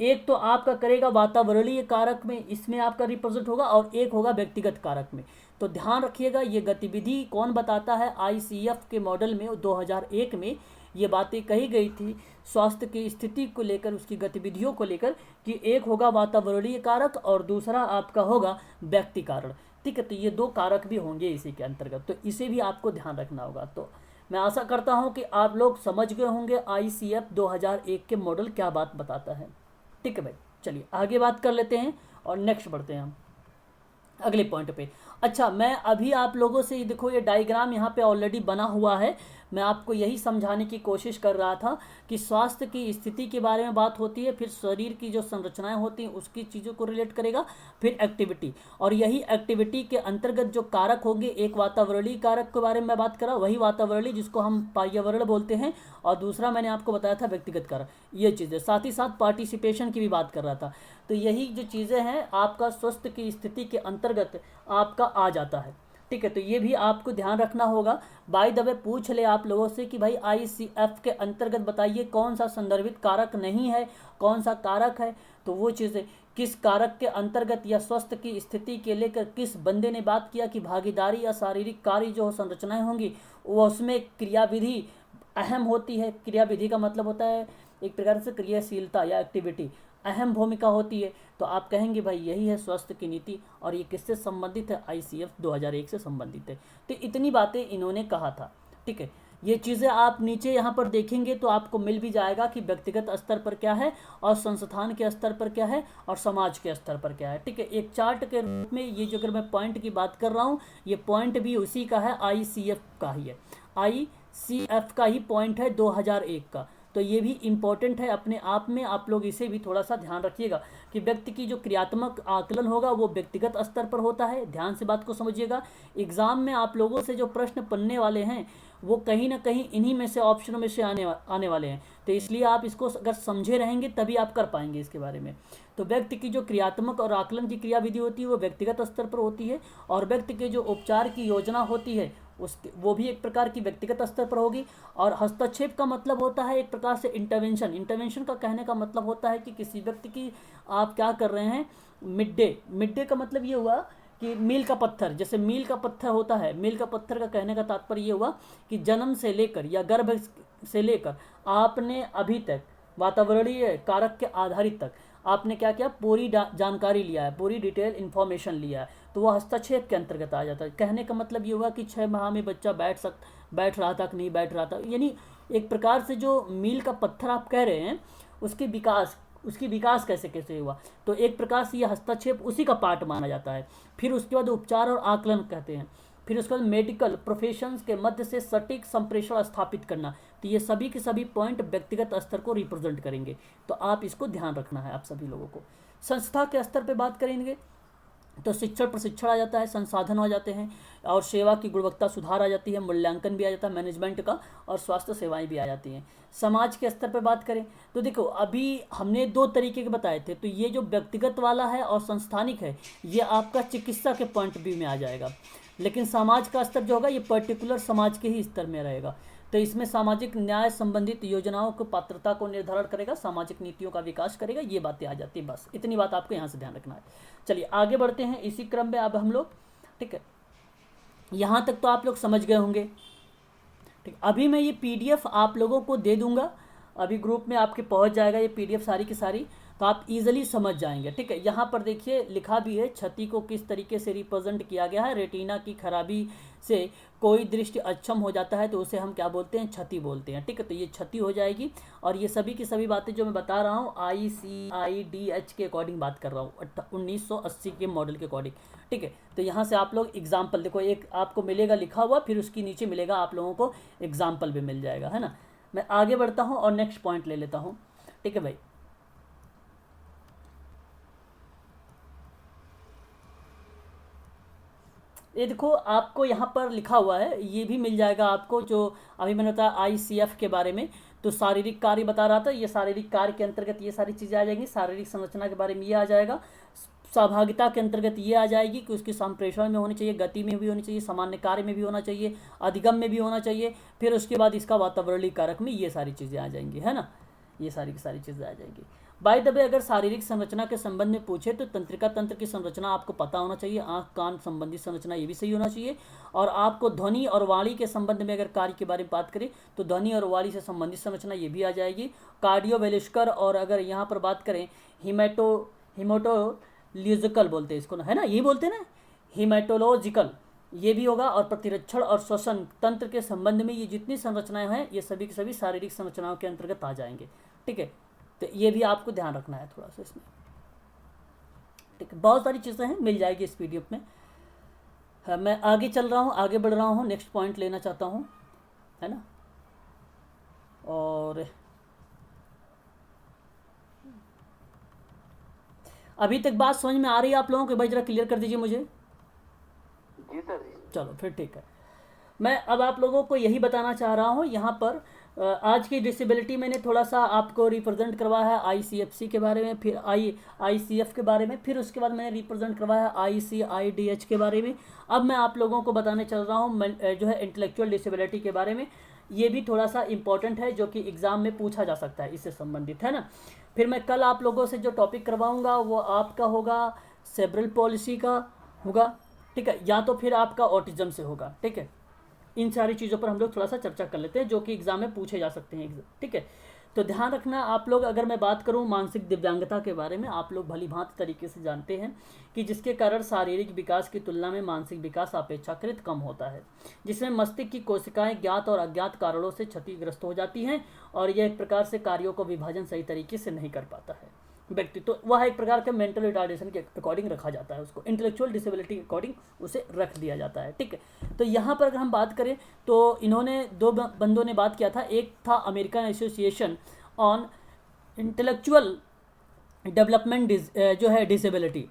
Speaker 1: एक तो आपका करेगा वातावरणीय कारक में, इसमें आपका रिप्रेजेंट होगा, और एक होगा व्यक्तिगत कारक में। तो ध्यान रखिएगा, ये गतिविधि कौन बताता है? ICF के मॉडल में 2001 में ये बातें कही गई थी स्वास्थ्य की स्थिति को लेकर, उसकी गतिविधियों को लेकर, कि एक होगा वातावरणीय कारक और दूसरा आपका होगा व्यक्ति कारण। ठीक है, तो ये दो कारक भी होंगे इसी के अंतर्गत, तो इसे भी आपको ध्यान रखना होगा। तो मैं आशा करता हूँ कि आप लोग समझ गए होंगे ICF 2001 के मॉडल क्या बात बताता है। ठीक है भाई, चलिए आगे बात कर लेते हैं और नेक्स्ट बढ़ते हैं हम अगले पॉइंट पे। अच्छा, मैं अभी आप लोगों से देखो ये डायग्राम यहाँ पे ऑलरेडी बना हुआ है, मैं आपको यही समझाने की कोशिश कर रहा था कि स्वास्थ्य की स्थिति के बारे में बात होती है, फिर शरीर की जो संरचनाएं होती हैं उसकी चीज़ों को रिलेट करेगा, फिर एक्टिविटी, और यही एक्टिविटी के अंतर्गत जो कारक होंगे, एक वातावरणीय कारक के बारे में मैं बात कर रहा हूँ, वही वातावरणीय जिसको हम पर्यावरण बोलते हैं, और दूसरा मैंने आपको बताया था व्यक्तिगत कारक, ये चीज़ें, साथ ही साथ पार्टिसिपेशन की भी बात कर रहा था। तो यही जो चीज़ें हैं आपका स्वास्थ्य की स्थिति के अंतर्गत आपका आ जाता है, ठीक है। तो ये भी आपको ध्यान रखना होगा। बाय द वे पूछ ले आप लोगों से कि भाई आईसीएफ के अंतर्गत बताइए कौन सा संदर्भित कारक नहीं है, कौन सा कारक है, तो वो चीज़ें किस कारक के अंतर्गत या स्वास्थ्य की स्थिति के लेकर किस बंदे ने बात किया कि भागीदारी या शारीरिक कार्य जो संरचनाएं होंगी वो उसमें क्रियाविधि अहम होती है। क्रियाविधि का मतलब होता है एक प्रकार से क्रियाशीलता या एक्टिविटी, अहम भूमिका होती है। तो आप कहेंगे भाई यही है स्वास्थ्य की नीति, और ये किससे संबंधित है, आईसीएफ 2001 से संबंधित है। तो इतनी बातें इन्होंने कहा था, ठीक है। ये चीज़ें आप नीचे यहाँ पर देखेंगे तो आपको मिल भी जाएगा कि व्यक्तिगत स्तर पर क्या है, और संस्थान के स्तर पर क्या है, और समाज के स्तर पर क्या है, ठीक है। एक चार्ट के रूप में ये जो अगर मैं पॉइंट की बात कर रहा हूँ, ये पॉइंट भी उसी का है, आईसीएफ का ही है, आईसीएफ का ही पॉइंट है 2001 का। तो ये भी इम्पोर्टेंट है अपने आप में, आप लोग इसे भी थोड़ा सा ध्यान रखिएगा कि व्यक्ति की जो क्रियात्मक आकलन होगा वो व्यक्तिगत स्तर पर होता है। ध्यान से बात को समझिएगा। एग्जाम में आप लोगों से जो प्रश्न पढ़ने वाले हैं वो कहीं ना कहीं इन्हीं में से ऑप्शनों में से आने वाले हैं, तो इसलिए आप इसको अगर समझे रहेंगे तभी आप कर पाएंगे इसके बारे में। तो व्यक्ति की जो क्रियात्मक और आकलन की क्रियाविधि होती है वो व्यक्तिगत स्तर पर होती है, और व्यक्ति के जो उपचार की योजना होती है उसके वो भी एक प्रकार की व्यक्तिगत स्तर पर होगी। और हस्तक्षेप का मतलब होता है एक प्रकार से इंटरवेंशन। इंटरवेंशन का कहने का मतलब होता है कि किसी व्यक्ति की आप क्या कर रहे हैं, मिड डे का मतलब ये हुआ कि मील का पत्थर, जैसे मील का पत्थर होता है, मील का पत्थर का कहने का तात्पर्य ये हुआ कि जन्म से लेकर या गर्भ से लेकर आपने अभी तक वातावरणीय कारक के आधारित तक आपने क्या किया, पूरी जानकारी लिया है, पूरी डिटेल इन्फॉर्मेशन लिया है, तो वह हस्तक्षेप के अंतर्गत आ जाता है। कहने का मतलब ये हुआ कि 6 माह में बच्चा बैठ रहा था कि नहीं बैठ रहा था, यानी एक प्रकार से जो मील का पत्थर आप कह रहे हैं उसकी विकास कैसे कैसे हुआ, तो एक प्रकार से यह हस्तक्षेप उसी का पार्ट माना जाता है। फिर उसके बाद उपचार और आकलन कहते हैं। फिर उसके बाद मेडिकल प्रोफेशंस के मध्य से सटीक संप्रेषण स्थापित करना। तो ये सभी के सभी पॉइंट व्यक्तिगत स्तर को रिप्रेजेंट करेंगे, तो आप इसको ध्यान रखना है आप सभी लोगों को। संस्था के स्तर पे बात करेंगे तो शिक्षण प्रशिक्षण आ जाता है, संसाधन आ जाते हैं, और सेवा की गुणवत्ता सुधार आ जाती है, मूल्यांकन भी आ जाता है मैनेजमेंट का, और स्वास्थ्य सेवाएं भी आ जाती हैं। समाज के स्तर पर बात करें तो देखो अभी हमने 2 तरीके के बताए थे, तो ये जो व्यक्तिगत वाला है और संस्थानिक है ये आपका चिकित्सा के पॉइंट व्यू में आ जाएगा। लेकिन समाज का स्तर जो होगा ये पर्टिकुलर समाज के ही स्तर में रहेगा। तो इसमें सामाजिक न्याय संबंधित योजनाओं को पात्रता को निर्धारण करेगा, सामाजिक नीतियों का विकास करेगा, ये बातें आ जाती है। बस इतनी बात आपको यहाँ से ध्यान रखना है। चलिए आगे बढ़ते हैं इसी क्रम में अब हम लोग, ठीक है। यहाँ तक तो आप लोग समझ गए होंगे, ठीक। अभी मैं ये पीडीएफ आप लोगों को दे दूंगा, अभी ग्रुप में आपके पहुँच जाएगा ये पीडीएफ सारी की सारी, तो आप इजीली समझ जाएंगे, ठीक है। यहाँ पर देखिए लिखा भी है क्षति को किस तरीके से रिप्रेजेंट किया गया है। रेटिना की खराबी से कोई दृष्टि अक्षम हो जाता है तो उसे हम क्या बोलते हैं, क्षति बोलते हैं, ठीक है। तो ये क्षति हो जाएगी, और ये सभी की सभी बातें जो मैं बता रहा हूँ ICIDH के अकॉर्डिंग बात कर रहा हूँ, 1980 के मॉडल के अकॉर्डिंग, ठीक है। तो यहाँ से आप लोग एग्जाम्पल देखो, एक आपको मिलेगा लिखा हुआ, फिर उसके नीचे मिलेगा आप लोगों को एग्जाम्पल भी मिल जाएगा, है ना। मैं आगे बढ़ता हूँ और नेक्स्ट पॉइंट ले लेता हूँ, ठीक है भाई। ये देखो आपको यहाँ पर लिखा हुआ है, ये भी मिल जाएगा आपको, जो अभी मैंने बताया आईसीएफ के बारे में। तो शारीरिक कार्य बता रहा था, ये शारीरिक कार्य के अंतर्गत ये सारी चीज़ें आ जाएंगी। शारीरिक संरचना के बारे में ये आ जाएगा। सहभागिता के अंतर्गत ये आ जाएगी कि उसकी संप्रेषण में होनी चाहिए, गति में भी होनी चाहिए, सामान्य कार्य में भी होना चाहिए, अधिगम में भी होना चाहिए। फिर उसके बाद इसका वातावरणीय कारक में ये सारी चीज़ें आ जाएंगी, है ना। ये सारी की सारी चीज़ें आ जाएंगी। बाय द वे अगर शारीरिक संरचना के संबंध में पूछे तो तंत्रिका तंत्र की संरचना आपको पता होना चाहिए, आंख कान संबंधी संरचना ये भी सही होना चाहिए। और आपको ध्वनि और वाणी के संबंध में अगर कार्य के बारे में बात करें तो ध्वनि और वाणी से संबंधित संरचना ये भी आ जाएगी। कार्डियोवेस्कुलर, और अगर यहाँ पर बात करें हिमेटोलॉजिकल बोलते हैं इसको ना, है ना, यही बोलते हैं ना, हिमेटोलॉजिकल, ये भी होगा। और प्रतिरक्षण और श्वसन तंत्र के संबंध में ये जितनी संरचनाएं हैं ये सभी की सभी शारीरिक संरचनाओं के अंतर्गत आ जाएंगे, ठीक है। तो ये भी आपको ध्यान रखना है थोड़ा सा इसमें, ठीक है। बहुत सारी चीज़ें हैं, मिल जाएगी इस पीडीएफ में। हाँ, मैं आगे चल रहा हूँ, आगे बढ़ रहा हूँ, नेक्स्ट पॉइंट लेना चाहता हूँ, है ना। और अभी तक बात समझ में आ रही है आप लोगों को? भाई जरा क्लियर कर दीजिए मुझे।
Speaker 2: जी सर जी।
Speaker 1: चलो फिर ठीक है। मैं अब आप लोगों को यही बताना चाह रहा हूँ यहाँ पर। आज की डिसेबिलिटी मैंने थोड़ा सा आपको रिप्रेजेंट करवाया है आईसीएफसी के बारे में, फिर आईसीएफ के बारे में, फिर उसके बाद मैंने रिप्रेजेंट करवाया है आईसीआईडीएच के बारे में। अब मैं आप लोगों को बताने चल रहा हूँ जो है इंटेलेक्चुअल डिसेबिलिटी के बारे में। ये भी थोड़ा सा इंपॉर्टेंट है, जो कि एग्ज़ाम में पूछा जा सकता है, इससे संबंधित है ना। फिर मैं कल आप लोगों से जो टॉपिक करवाऊँगा वो आपका होगा सेरेब्रल पॉलिसी का होगा, ठीक है, या तो फिर आपका ऑटिज्म से होगा, ठीक है। इन सारी चीज़ों पर हम लोग थोड़ा सा चर्चा कर लेते हैं, जो कि एग्जाम में पूछे जा सकते हैं, ठीक है। तो ध्यान रखना आप लोग, अगर मैं बात करूं मानसिक दिव्यांगता के बारे में, आप लोग भली भांति तरीके से जानते हैं कि जिसके कारण शारीरिक विकास की तुलना में मानसिक विकास अपेक्षाकृत कम होता है, जिसमें मस्तिष्क की कोशिकाएं ज्ञात और अज्ञात कारणों से क्षतिग्रस्त हो जाती हैं और यह एक प्रकार से कार्यों को विभाजन सही तरीके से नहीं कर पाता है व्यक्ति। तो वह एक प्रकार के मेंटल रिटार्डेशन के अकॉर्डिंग रखा जाता है, उसको इंटेलेक्चुअल डिसेबिलिटी के अकॉर्डिंग उसे रख दिया जाता है, ठीक है। तो यहाँ पर अगर हम बात करें तो इन्होंने दो बंदों ने बात किया था। एक था American association on intellectual development जो है डिसेबिलिटी,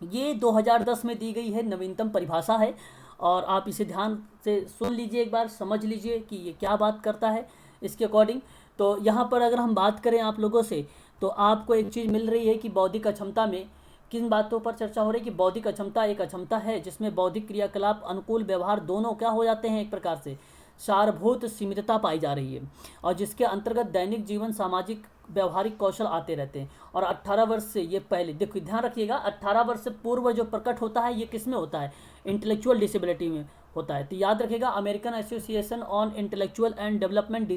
Speaker 1: ये 2010 में दी गई है, नवीनतम परिभाषा है। और आप इसे ध्यान से सुन लीजिए, एक बार समझ लीजिए कि ये क्या बात करता है इसके अकॉर्डिंग। तो यहाँ पर अगर हम बात करें आप लोगों से, तो आपको एक चीज़ मिल रही है कि बौद्धिक अक्षमता में किन बातों पर चर्चा हो रही है कि बौद्धिक अक्षमता एक अक्षमता है जिसमें बौद्धिक क्रियाकलाप, अनुकूल व्यवहार दोनों क्या हो जाते हैं, एक प्रकार से सारभूत सीमितता पाई जा रही है, और जिसके अंतर्गत दैनिक जीवन, सामाजिक व्यवहारिक कौशल आते रहते हैं। और 18 वर्ष से ये पहले, देखो ध्यान रखिएगा, 18 वर्ष से पूर्व जो प्रकट होता है ये किस में होता है, इंटेलेक्चुअल डिसेबिलिटी में होता है। तो याद रखिएगा, American association on intellectual and development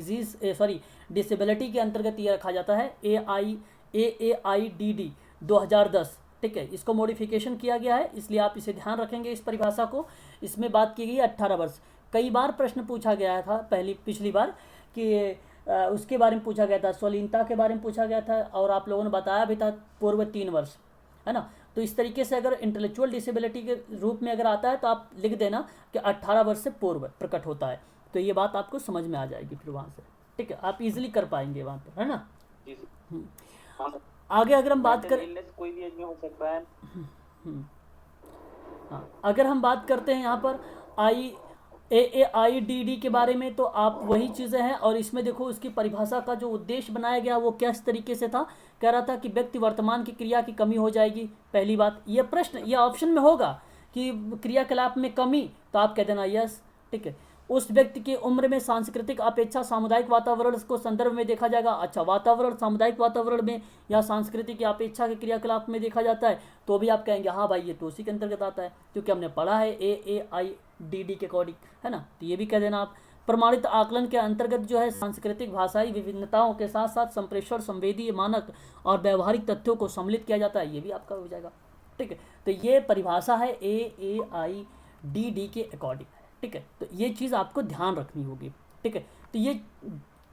Speaker 1: disability के अंतर्गत ये रखा जाता है AAIDD 2010, ठीक है। इसको मॉडिफिकेशन किया गया है, इसलिए आप इसे ध्यान रखेंगे इस परिभाषा को। इसमें बात की गई है 18 वर्ष। कई बार प्रश्न पूछा गया था पिछली बार कि उसके बारे में पूछा गया था, स्वलीनता के बारे में पूछा गया था, और आप लोगों ने बताया भी था पूर्व 3 वर्ष, है ना। तो इस तरीके से अगर इंटेलेक्चुअल डिसेबिलिटी के रूप में अगर आता है तो आप लिख देना कि 18 वर्ष से पूर्व प्रकट होता है, तो ये बात आपको समझ में आ जाएगी फिर वहाँ से, ठीक है। आप इजीली कर पाएंगे वहाँ पर, है ना।
Speaker 2: जी सर।
Speaker 1: आगे अगर हम बात करें,
Speaker 2: कोई भी एज में हो सकता है।
Speaker 1: हाँ, अगर हम बात करते हैं यहाँ पर AAIDD के बारे में, तो आप वही चीज़ें हैं। और इसमें देखो उसकी परिभाषा का जो उद्देश्य बनाया गया वो किस तरीके से था, कह रहा था कि व्यक्ति वर्तमान की क्रिया की कमी हो जाएगी। पहली बात, ये प्रश्न ये ऑप्शन में होगा कि क्रियाकलाप में कमी, तो आप कह देना यस, ठीक है। उस व्यक्ति की उम्र में सांस्कृतिक अपेक्षा सामुदायिक वातावरण को संदर्भ में देखा जाएगा। अच्छा, वातावरण सामुदायिक वातावरण में या सांस्कृतिक की अपेक्षा के क्रियाकलाप में देखा जाता है, तो भी आप कहेंगे हाँ भाई ये तो उसी के अंतर्गत आता है, क्योंकि हमने पढ़ा है AAIDD के अकॉर्डिंग, है ना। तो ये भी कह देना आप। प्रमाणित आकलन के अंतर्गत जो है सांस्कृतिक भाषाई विभिन्नताओं के साथ साथ संप्रेषण, संवेदी मानक और व्यवहारिक तथ्यों को सम्मिलित किया जाता है, ये भी आपका हो जाएगा, ठीक है। तो ये परिभाषा है AAIDD के अकॉर्डिंग, ठीक है। तो ये चीज़ आपको ध्यान रखनी होगी, ठीक है। तो ये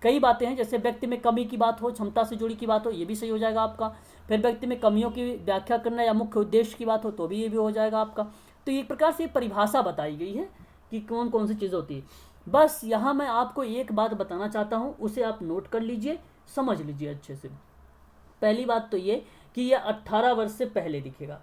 Speaker 1: कई बातें हैं, जैसे व्यक्ति में कमी की बात हो, क्षमता से जुड़ी की बात हो, ये भी सही हो जाएगा आपका। फिर व्यक्ति में कमियों की व्याख्या करना या मुख्य उद्देश्य की बात हो, तो भी ये भी हो जाएगा आपका। तो एक प्रकार से परिभाषा बताई गई है कि कौन कौन सी चीज़ होती है। बस यहाँ मैं आपको एक बात बताना चाहता हूँ, उसे आप नोट कर लीजिए, समझ लीजिए अच्छे से। पहली बात तो ये कि यह 18 वर्ष से पहले दिखेगा।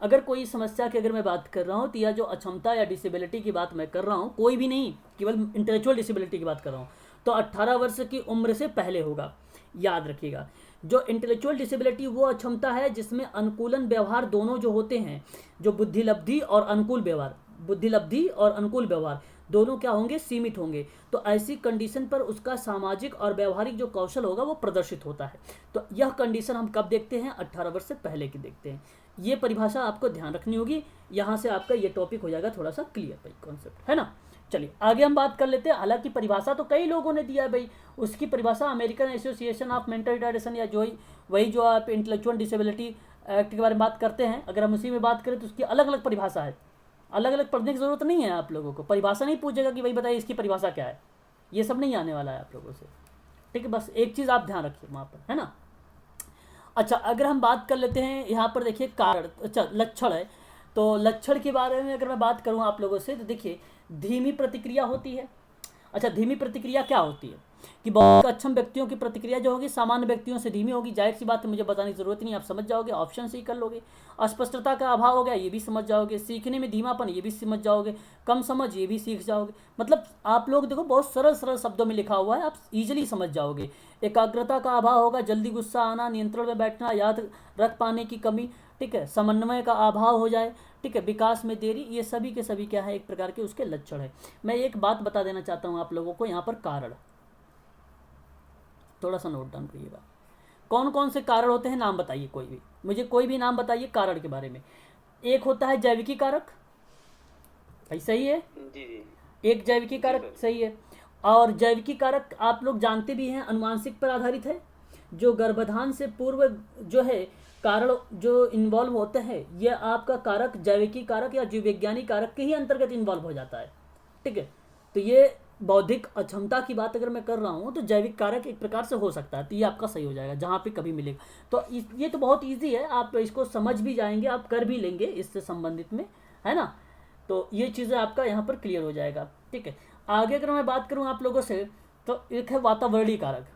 Speaker 1: अगर कोई समस्या की अगर मैं बात कर रहा हूँ, तो यह जो अक्षमता या डिसेबिलिटी की बात मैं कर रहा हूँ, कोई भी नहीं, केवल इंटेलेक्चुअल डिसेबिलिटी की बात कर रहा हूँ, तो 18 वर्ष की उम्र से पहले होगा। याद रखिएगा, जो इंटेलेक्चुअल डिसेबिलिटी वो अक्षमता है जिसमें अनुकूलन व्यवहार दोनों जो होते हैं, जो बुद्धिलब्धि और अनुकूल व्यवहार, बुद्धिलब्धि और अनुकूल व्यवहार दोनों क्या होंगे, सीमित होंगे। तो ऐसी कंडीशन पर उसका सामाजिक और व्यवहारिक जो कौशल होगा वो प्रदर्शित होता है। तो यह कंडीशन हम कब देखते हैं, 18 वर्ष से पहले की देखते हैं। ये परिभाषा आपको ध्यान रखनी होगी, यहाँ से आपका ये टॉपिक हो जाएगा थोड़ा सा क्लियर भाई, कॉन्सेप्ट, है ना। चलिए आगे हम बात कर लेते हैं। हालांकि परिभाषा तो कई लोगों ने दिया है भाई, उसकी परिभाषा American association of mental retardation या जो वही जो आप इंटेलेक्चुअल डिसेबिलिटी एक्ट के बारे में बात करते हैं, अगर हम उसी में बात करें तो उसकी अलग अलग परिभाषा है। अलग अलग पढ़ने की ज़रूरत नहीं है आप लोगों को, परिभाषा नहीं पूछेगा कि भाई बताइए इसकी परिभाषा क्या है, ये सब नहीं आने वाला है आप लोगों से, ठीक है। बस एक चीज़ आप ध्यान रखिए वहाँ पर, है ना। अच्छा, अगर हम बात कर लेते हैं यहाँ पर, देखिए कारण, अच्छा लक्षण है, तो लक्षण के बारे में अगर मैं बात करूँ आप लोगों से, तो देखिए धीमी प्रतिक्रिया होती है। अच्छा, धीमी प्रतिक्रिया क्या होती है, कि बहुत अक्षम व्यक्तियों की प्रतिक्रिया जो होगी सामान्य व्यक्तियों से धीमी होगी, जाहिर सी बात है मुझे बताने की जरूरत नहीं, आप समझ जाओगे, ऑप्शन से ही कर लोगे। अस्पष्टता का अभाव हो गया, ये भी समझ जाओगे। सीखने में धीमापन, ये भी समझ जाओगे। कम समझ, ये भी सीख जाओगे। मतलब आप लोग देखो बहुत सरल सरल शब्दों में लिखा हुआ है, आप इजीली समझ जाओगे। एकाग्रता का अभाव होगा, जल्दी गुस्सा आना, नियंत्रण में बैठना, याद रख पाने की कमी, ठीक है, समन्वय का अभाव हो जाए, ठीक है, विकास में देरी, ये सभी के सभी क्या है, एक प्रकार के उसके लक्षण है। मैं एक बात बता देना चाहता हूँ आप लोगों को यहाँ पर, कारण थोड़ा सा नोट डाउन करिएगा। कौन कौन से कारण होते हैं, नाम बताइए, कोई भी मुझे कोई भी नाम बताइए कारण के बारे में। एक होता है जैविकी कारक, भाई सही है,
Speaker 2: जी जी
Speaker 1: एक जैविकी कारक सही है। और जैविकी कारक आप लोग जानते भी हैं अनुवांशिक पर आधारित है। जो गर्भाधान से पूर्व जो है कारण जो इन्वॉल्व होते हैं, यह आपका कारक जैविकी कारक या जीव वैज्ञानिक कारक के ही अंतर्गत इन्वॉल्व हो जाता है, ठीक है। तो ये बौद्धिक अक्षमता की बात अगर मैं कर रहा हूँ तो जैविक कारक एक प्रकार से हो सकता है, तो ये आपका सही हो जाएगा जहाँ पे कभी मिलेगा। तो ये तो बहुत ईजी है, आप इसको समझ भी जाएंगे, आप कर भी लेंगे इससे संबंधित में, है ना। तो ये चीज़ें आपका यहाँ पर क्लियर हो जाएगा, ठीक है। आगे अगर मैं बात करूँ आप लोगों से, तो एक है वातावरणीय कारक।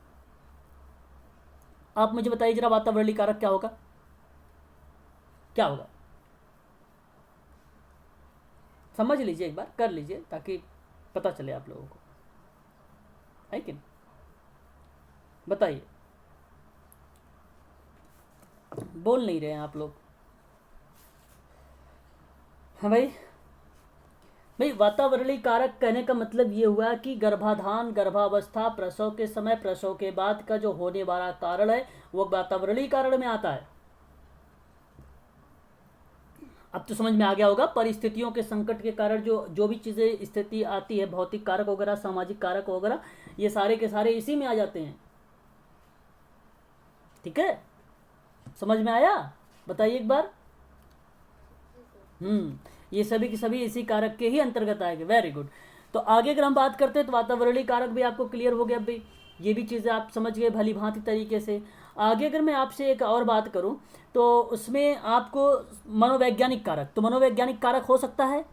Speaker 1: आप मुझे बताइए जरा, वातावरणीय कारक क्या होगा, क्या होगा, समझ लीजिए, एक बार कर लीजिए ताकि पता चले आप लोगों को, है कि नहीं, बताइए। बोल नहीं रहे हैं आप लोग, हाँ भाई। भाई वातावरणीय कारक कहने का मतलब ये हुआ कि गर्भाधान, गर्भावस्था, प्रसव के समय, प्रसव के बाद का जो होने वाला कारण है वो वातावरणीय कारण में आता है। अब तो समझ में आ गया होगा, परिस्थितियों के संकट के कारण जो जो भी चीज़ें स्थिति आती है, भौतिक कारक वगैरह, सामाजिक कारक वगैरह, ये सारे के सारे इसी में आ जाते हैं, ठीक है। समझ में आया, बताइए एक बार। ये सभी के सभी इसी कारक के ही अंतर्गत आएंगे, वेरी गुड। तो आगे अगर हम बात करते हैं तो वातावरणीय कारक भी आपको क्लियर हो गया भाई, ये भी चीज़ें आप समझ गए भली भांति तरीके से। आगे अगर मैं आपसे एक और बात करूं तो उसमें आपको मनोवैज्ञानिक कारक, तो मनोवैज्ञानिक कारक हो सकता है,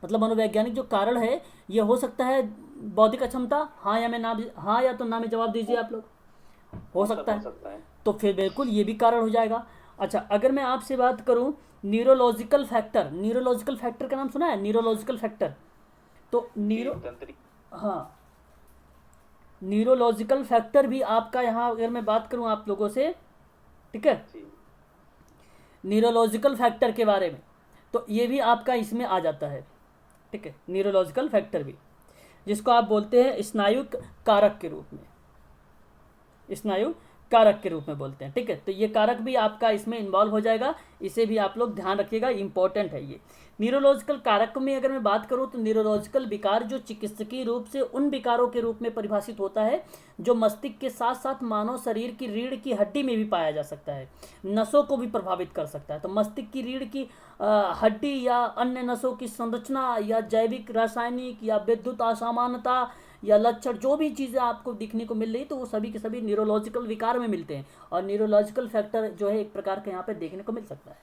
Speaker 1: मतलब मनोवैज्ञानिक जो कारण है ये हो सकता है बौद्धिक अक्षमता, हाँ या मैं ना, हाँ या तो ना में जवाब दीजिए आप लोग, हो सकता है, तो फिर बिल्कुल ये भी कारण हो जाएगा। अच्छा, अगर मैं आपसे बात करूं न्यूरोलॉजिकल फैक्टर, न्यूरोलॉजिकल फैक्टर का नाम सुना है, न्यूरोलॉजिकल फैक्टर, तो हाँ, न्यूरोलॉजिकल फैक्टर भी आपका यहाँ अगर मैं बात करूं आप लोगों से, ठीक है, न्यूरोलॉजिकल फैक्टर के बारे में, तो ये भी आपका इसमें आ जाता है, ठीक है, न्यूरोलॉजिकल फैक्टर भी, जिसको आप बोलते हैं स्नायु कारक के रूप में, स्नायु कारक के रूप में बोलते हैं, ठीक है। तो ये कारक भी आपका इसमें इन्वॉल्व हो जाएगा, इसे भी आप लोग ध्यान रखिएगा, इंपॉर्टेंट है ये। न्यूरोलॉजिकल कारक में अगर मैं बात करूं तो न्यूरोलॉजिकल विकार जो चिकित्सकीय रूप से उन विकारों के रूप में परिभाषित होता है जो मस्तिष्क के साथ साथ मानव शरीर की रीढ़ की हड्डी में भी पाया जा सकता है, नसों को भी प्रभावित कर सकता है। तो मस्तिष्क की रीढ़ की हड्डी या अन्य नसों की संरचना या जैविक, रासायनिक या विद्युत असामान्यता या लक्षण जो भी चीज़ें आपको दिखने को मिल रही, तो वो सभी के सभी न्यूरोलॉजिकल विकार में मिलते हैं, और न्यूरोलॉजिकल फैक्टर जो है एक प्रकार के यहाँ पे देखने को मिल सकता है,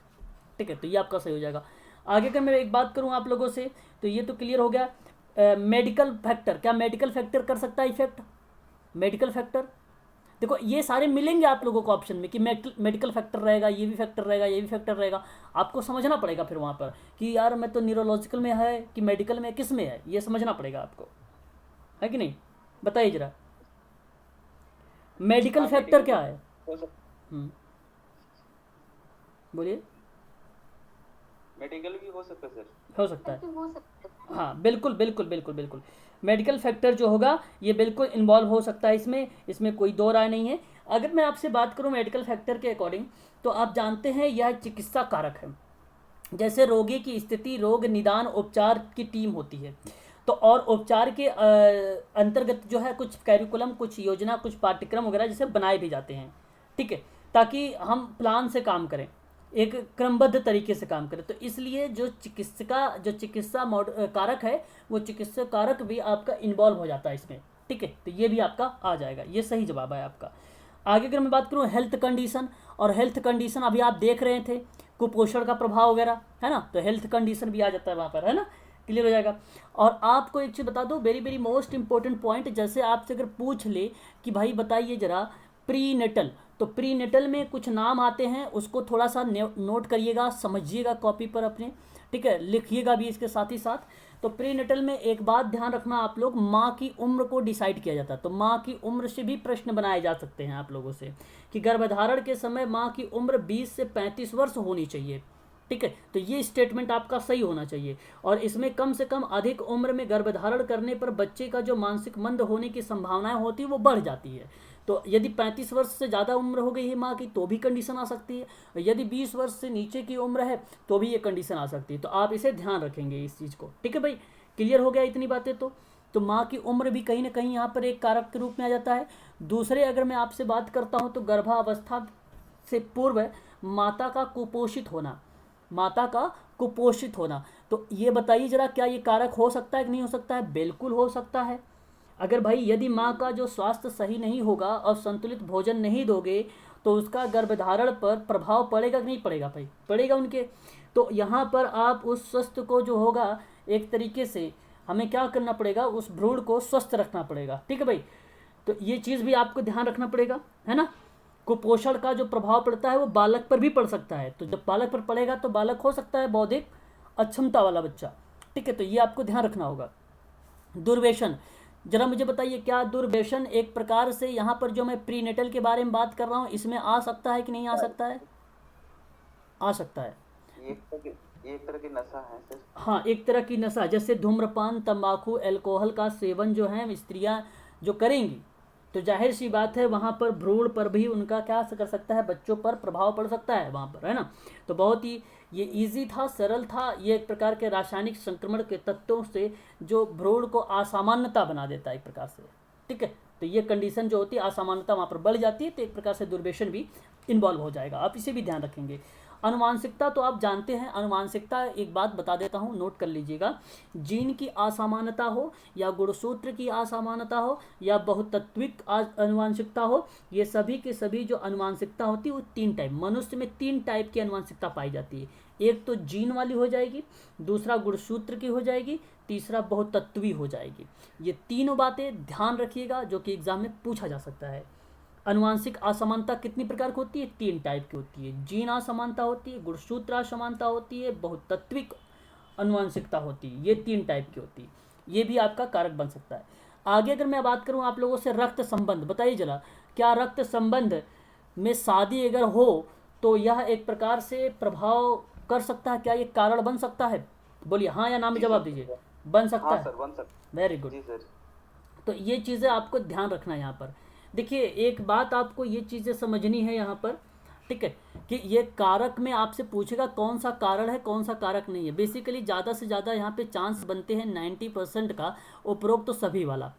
Speaker 1: ठीक है। तो ये आपका सही हो जाएगा। आगे अगर मैं एक बात करूँ आप लोगों से, तो ये तो क्लियर हो गया। मेडिकल फैक्टर, क्या मेडिकल फैक्टर कर सकता है इफेक्ट, मेडिकल फैक्टर, देखो ये सारे मिलेंगे आप लोगों को ऑप्शन में कि मेडिकल फैक्टर रहेगा, ये भी फैक्टर रहेगा, ये भी फैक्टर रहेगा, आपको समझना पड़ेगा फिर वहाँ पर कि यार मैं तो न्यूरोलॉजिकल में है कि मेडिकल में, किस में है, ये समझना पड़ेगा आपको, है कि नहीं, बताइए जरा मेडिकल फैक्टर क्या है। बोलिए।
Speaker 2: मेडिकल भी हो सकता है सर,
Speaker 1: हो सकता है, हाँ बिल्कुल बिल्कुल बिल्कुल बिल्कुल, मेडिकल फैक्टर जो होगा ये बिल्कुल इन्वॉल्व हो सकता है इसमें, इसमें कोई दो राय नहीं है। अगर मैं आपसे बात करूं मेडिकल फैक्टर के अकॉर्डिंग, तो आप जानते हैं यह चिकित्सा कारक है। जैसे रोगी की स्थिति, रोग निदान, उपचार की टीम होती है, तो और उपचार के अंतर्गत जो है कुछ कैरिकुलम, कुछ योजना, कुछ पाठ्यक्रम वगैरह जैसे बनाए भी जाते हैं, ठीक है, ताकि हम प्लान से काम करें, एक क्रमबद्ध तरीके से काम करें। तो इसलिए जो चिकित्सा कारक है वो चिकित्सा कारक भी आपका इन्वॉल्व हो जाता है इसमें, ठीक है। तो ये भी आपका आ जाएगा, ये सही जवाब है आपका। आगे अगर मैं बात करूँ हेल्थ कंडीशन, और हेल्थ कंडीशन अभी आप देख रहे थे कुपोषण का प्रभाव वगैरह, है ना, तो हेल्थ कंडीशन भी आ जाता है वहाँ पर, है ना। क्लियर हो जाएगा। और आपको एक चीज़ बता दो, very very most important point, जैसे आपसे अगर पूछ ले कि भाई बताइए जरा प्री नेटल, तो प्री नेटल में कुछ नाम आते हैं, उसको थोड़ा सा नोट करिएगा, समझिएगा कॉपी पर अपने, ठीक है, लिखिएगा भी इसके साथ ही साथ। तो प्री नेटल में एक बात ध्यान रखना आप लोग, माँ की उम्र को डिसाइड किया जाता है। तो माँ की उम्र से भी प्रश्न बनाए जा सकते हैं आप लोगों से कि गर्भधारण के समय माँ की उम्र 20 से 35 वर्ष होनी चाहिए, ठीक है। तो ये स्टेटमेंट आपका सही होना चाहिए। और इसमें कम से कम अधिक उम्र में गर्भधारण करने पर बच्चे का जो मानसिक मंद होने की संभावनाएं होती है वो बढ़ जाती है। तो यदि 35 वर्ष से ज़्यादा उम्र हो गई है माँ की तो भी कंडीशन आ सकती है, यदि 20 वर्ष से नीचे की उम्र है तो भी ये कंडीशन आ सकती है। तो आप इसे ध्यान रखेंगे इस चीज़ को, ठीक है भाई। क्लियर हो गया इतनी बातें? तो माँ की उम्र भी कहीं ना कहीं यहाँ पर एक कारक के रूप में आ जाता है। दूसरे अगर मैं आपसे बात करता हूँ तो गर्भावस्था से पूर्व माता का कुपोषित होना, माता का कुपोषित होना, तो ये बताइए जरा क्या ये कारक हो सकता है कि नहीं हो सकता है? बिल्कुल हो सकता है। अगर भाई यदि माँ का जो स्वास्थ्य सही नहीं होगा और संतुलित भोजन नहीं दोगे तो उसका गर्भधारण पर प्रभाव पड़ेगा कि नहीं पड़ेगा भाई? पड़ेगा उनके। तो यहाँ पर आप उस स्वस्थ को जो होगा एक तरीके से हमें क्या करना पड़ेगा, उस भ्रूण को स्वस्थ रखना पड़ेगा, ठीक है भाई। तो ये चीज़ भी आपको ध्यान रखना पड़ेगा, है ना। कुपोषण का जो प्रभाव पड़ता है वो बालक पर भी पड़ सकता है। तो जब बालक पर पड़ेगा तो बालक हो सकता है बौद्धिक अक्षमता वाला बच्चा, ठीक है। तो ये आपको ध्यान रखना होगा। दुर्व्यसन, जरा मुझे बताइए क्या दुर्व्यसन एक प्रकार से यहाँ पर जो मैं प्रीनेटल के बारे में बात कर रहा हूँ इसमें आ सकता है कि नहीं आ सकता है? आ सकता है।
Speaker 2: ये एक तरह की नशा है सर।
Speaker 1: हाँ, एक तरह की नशा, जैसे धूम्रपान, तंबाकू, अल्कोहल का सेवन जो है स्त्रियां जो करेंगी तो जाहिर सी बात है वहाँ पर भ्रूण पर भी उनका क्या कर सकता है, बच्चों पर प्रभाव पड़ सकता है वहाँ पर, है ना। तो बहुत ही ये इजी था, सरल था। ये एक प्रकार के रासायनिक संक्रमण के तत्वों से जो भ्रूण को असामान्यता बना देता है एक प्रकार से, ठीक है। तो ये कंडीशन जो होती है असामान्यता वहाँ पर बढ़ जाती है, तो एक प्रकार से दुर्व्यसन भी इन्वॉल्व हो जाएगा। आप इसे भी ध्यान रखेंगे। अनुवांशिकता तो आप जानते हैं, अनुवांशिकता एक बात बता देता हूँ, नोट कर लीजिएगा। जीन की असामान्यता हो या गुणसूत्र की असामान्यता हो या बहुतत्विक अनुवांशिकता हो, ये सभी के सभी जो अनुवांशिकता होती है वो 3 टाइप, मनुष्य में 3 टाइप की अनुवांशिकता पाई जाती है। एक तो जीन वाली हो जाएगी, दूसरा गुणसूत्र की हो जाएगी, तीसरा बहुतत्वी हो जाएगी। ये तीनों बातें ध्यान रखिएगा जो कि एग्जाम में पूछा जा सकता है। अनुवांशिक असमानता कितनी प्रकार की होती है? 3 टाइप की होती है। जीन असमानता होती है, गुणसूत्र असमानता होती है, बहुतत्विक अनुवांशिकता होती है। ये 3 टाइप की होती है। ये भी आपका कारक बन सकता है। आगे अगर मैं बात करूं आप लोगों से रक्त संबंध, बताइए जरा क्या रक्त संबंध में शादी अगर हो तो यह एक प्रकार से प्रभाव कर सकता है? क्या ये कारण बन सकता है? बोलिए हाँ या ना में जवाब दीजिए। बन सकता है?
Speaker 2: सर बन सकता।
Speaker 1: Very good.
Speaker 2: जी सर।
Speaker 1: तो ये चीज़ें आपको ध्यान रखना है यहाँ पर। देखिए एक बात आपको ये चीज़ें समझनी है यहाँ पर, ठीक है, कि ये कारक में आपसे पूछेगा कौन सा कारण है कौन सा कारक नहीं है। बेसिकली ज़्यादा से ज़्यादा यहाँ पे चांस बनते हैं 90% का उपरोक्त तो सभी वाला,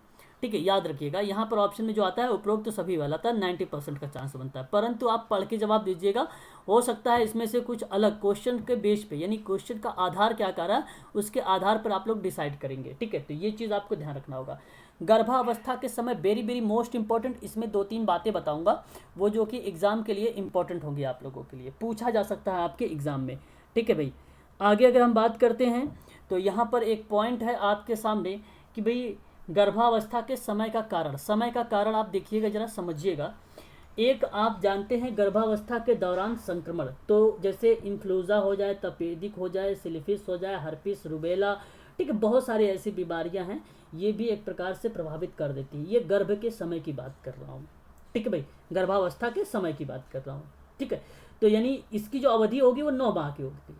Speaker 1: ठीक है। याद रखिएगा यहाँ पर ऑप्शन में जो आता है उपरोक्त तो सभी वाला था, 90% का चांस बनता है। परंतु आप पढ़ के जवाब दीजिएगा, हो सकता है इसमें से कुछ अलग क्वेश्चन के बेस पे, यानी क्वेश्चन का आधार क्या कर रहा है उसके आधार पर आप लोग डिसाइड करेंगे, ठीक है। तो ये चीज़ आपको ध्यान रखना होगा। गर्भावस्था के समय वेरी वेरी मोस्ट इंपॉर्टेंट, इसमें 2-3 बातें बताऊंगा वो जो कि एग्ज़ाम के लिए इंपॉर्टेंट होंगी, आप लोगों के लिए पूछा जा सकता है आपके एग्ज़ाम में, ठीक है भाई। आगे अगर हम बात करते हैं तो यहाँ पर एक पॉइंट है आपके सामने कि भाई गर्भावस्था के समय का कारण, समय का कारण आप देखिएगा जरा समझिएगा। एक आप जानते हैं गर्भावस्था के दौरान संक्रमण, तो जैसे इन्फ्लूज़ा हो जाए, तपेदिक हो जाए, सिलिफिस हो जाए, हर्पिस, रुबेला, ठीक है, बहुत सारी ऐसी बीमारियां हैं, ये भी एक प्रकार से प्रभावित कर देती है। ये गर्भ के समय की बात कर रहा हूँ, ठीक है भाई, गर्भावस्था के समय की बात कर रहा हूँ, ठीक है। तो यानी इसकी जो अवधि होगी वो 9 माह की होगी,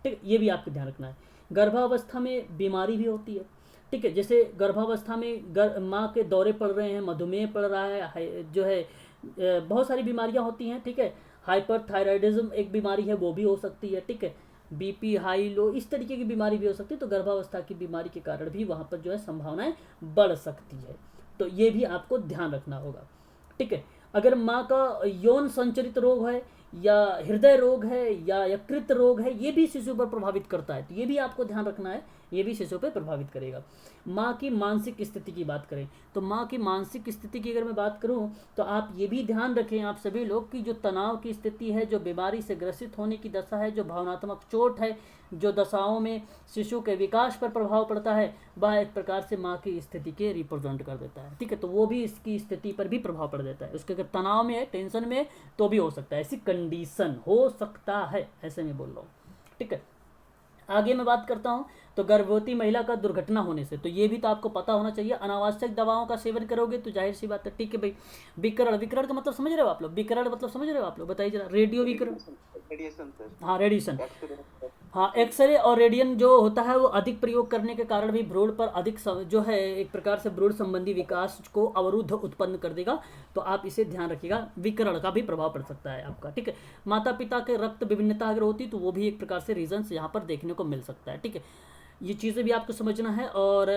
Speaker 1: ठीक है। ये भी आपको ध्यान रखना है। गर्भावस्था में बीमारी भी होती है, ठीक है। जैसे गर्भावस्था में माँ के दौरे पड़ रहे हैं, मधुमेह पड़ रहा है, जो है बहुत सारी बीमारियां होती हैं, ठीक है। हाइपरथायराइडिज्म एक बीमारी है वो भी हो सकती है, ठीक है। बीपी हाई लो इस तरीके की बीमारी भी हो सकती है। तो गर्भावस्था की बीमारी के कारण भी वहाँ पर जो है संभावनाएं बढ़ सकती है। तो ये भी आपको ध्यान रखना होगा, ठीक है। अगर माँ का यौन संचरित रोग है या हृदय रोग है या यकृत रोग है, ये भी शिशु पर प्रभावित करता है, तो ये भी आपको ध्यान रखना है। ये भी शिशु पे प्रभावित करेगा। माँ की मानसिक स्थिति की बात करें तो माँ की मानसिक स्थिति की अगर मैं बात करूँ तो आप ये भी ध्यान रखें आप सभी लोग कि जो तनाव की स्थिति है, जो बीमारी से ग्रसित होने की दशा है, जो भावनात्मक चोट है, जो दशाओं में शिशु के विकास पर प्रभाव पड़ता है, वह एक प्रकार से माँ की स्थिति के रिप्रेजेंट कर देता है। ठीक है, तो वो भी इसकी स्थिति पर भी प्रभाव पड़ देता है। उसके अगर तनाव में है, टेंशन में है, तो भी हो सकता है, ऐसी कंडीशन हो सकता है, ऐसे में बोल रहा हूँ। ठीक है, आगे मैं बात करता हूँ तो गर्भवती महिला का दुर्घटना होने से, तो ये भी तो आपको पता होना चाहिए। अनावश्यक दवाओं का सेवन करोगे तो जाहिर सी बात है। ठीक है भाई, विकरण, विकरण का मतलब समझ रहे हो आप लोग? विकरण मतलब समझ रहे हो आप लोग? बताइए जरा। रेडियो विकरण,
Speaker 2: रेडिएशन सर,
Speaker 1: हाँ रेडिएशन,
Speaker 2: एक्सरे।
Speaker 1: हाँ एक्सरे और रेडियन जो होता है वो अधिक प्रयोग करने के कारण भी भ्रूण पर अधिक जो है एक प्रकार से भ्रूण संबंधी विकास को अवरुद्ध उत्पन्न कर देगा। तो आप इसे ध्यान रखिएगा, विकर्ण का भी प्रभाव पड़ सकता है आपका। ठीक है, माता पिता के रक्त विभिन्नता अगर होती तो वो भी एक प्रकार से रीजंस यहाँ पर देखने को मिल सकता है। ठीक है, ये चीज़ें भी आपको समझना है। और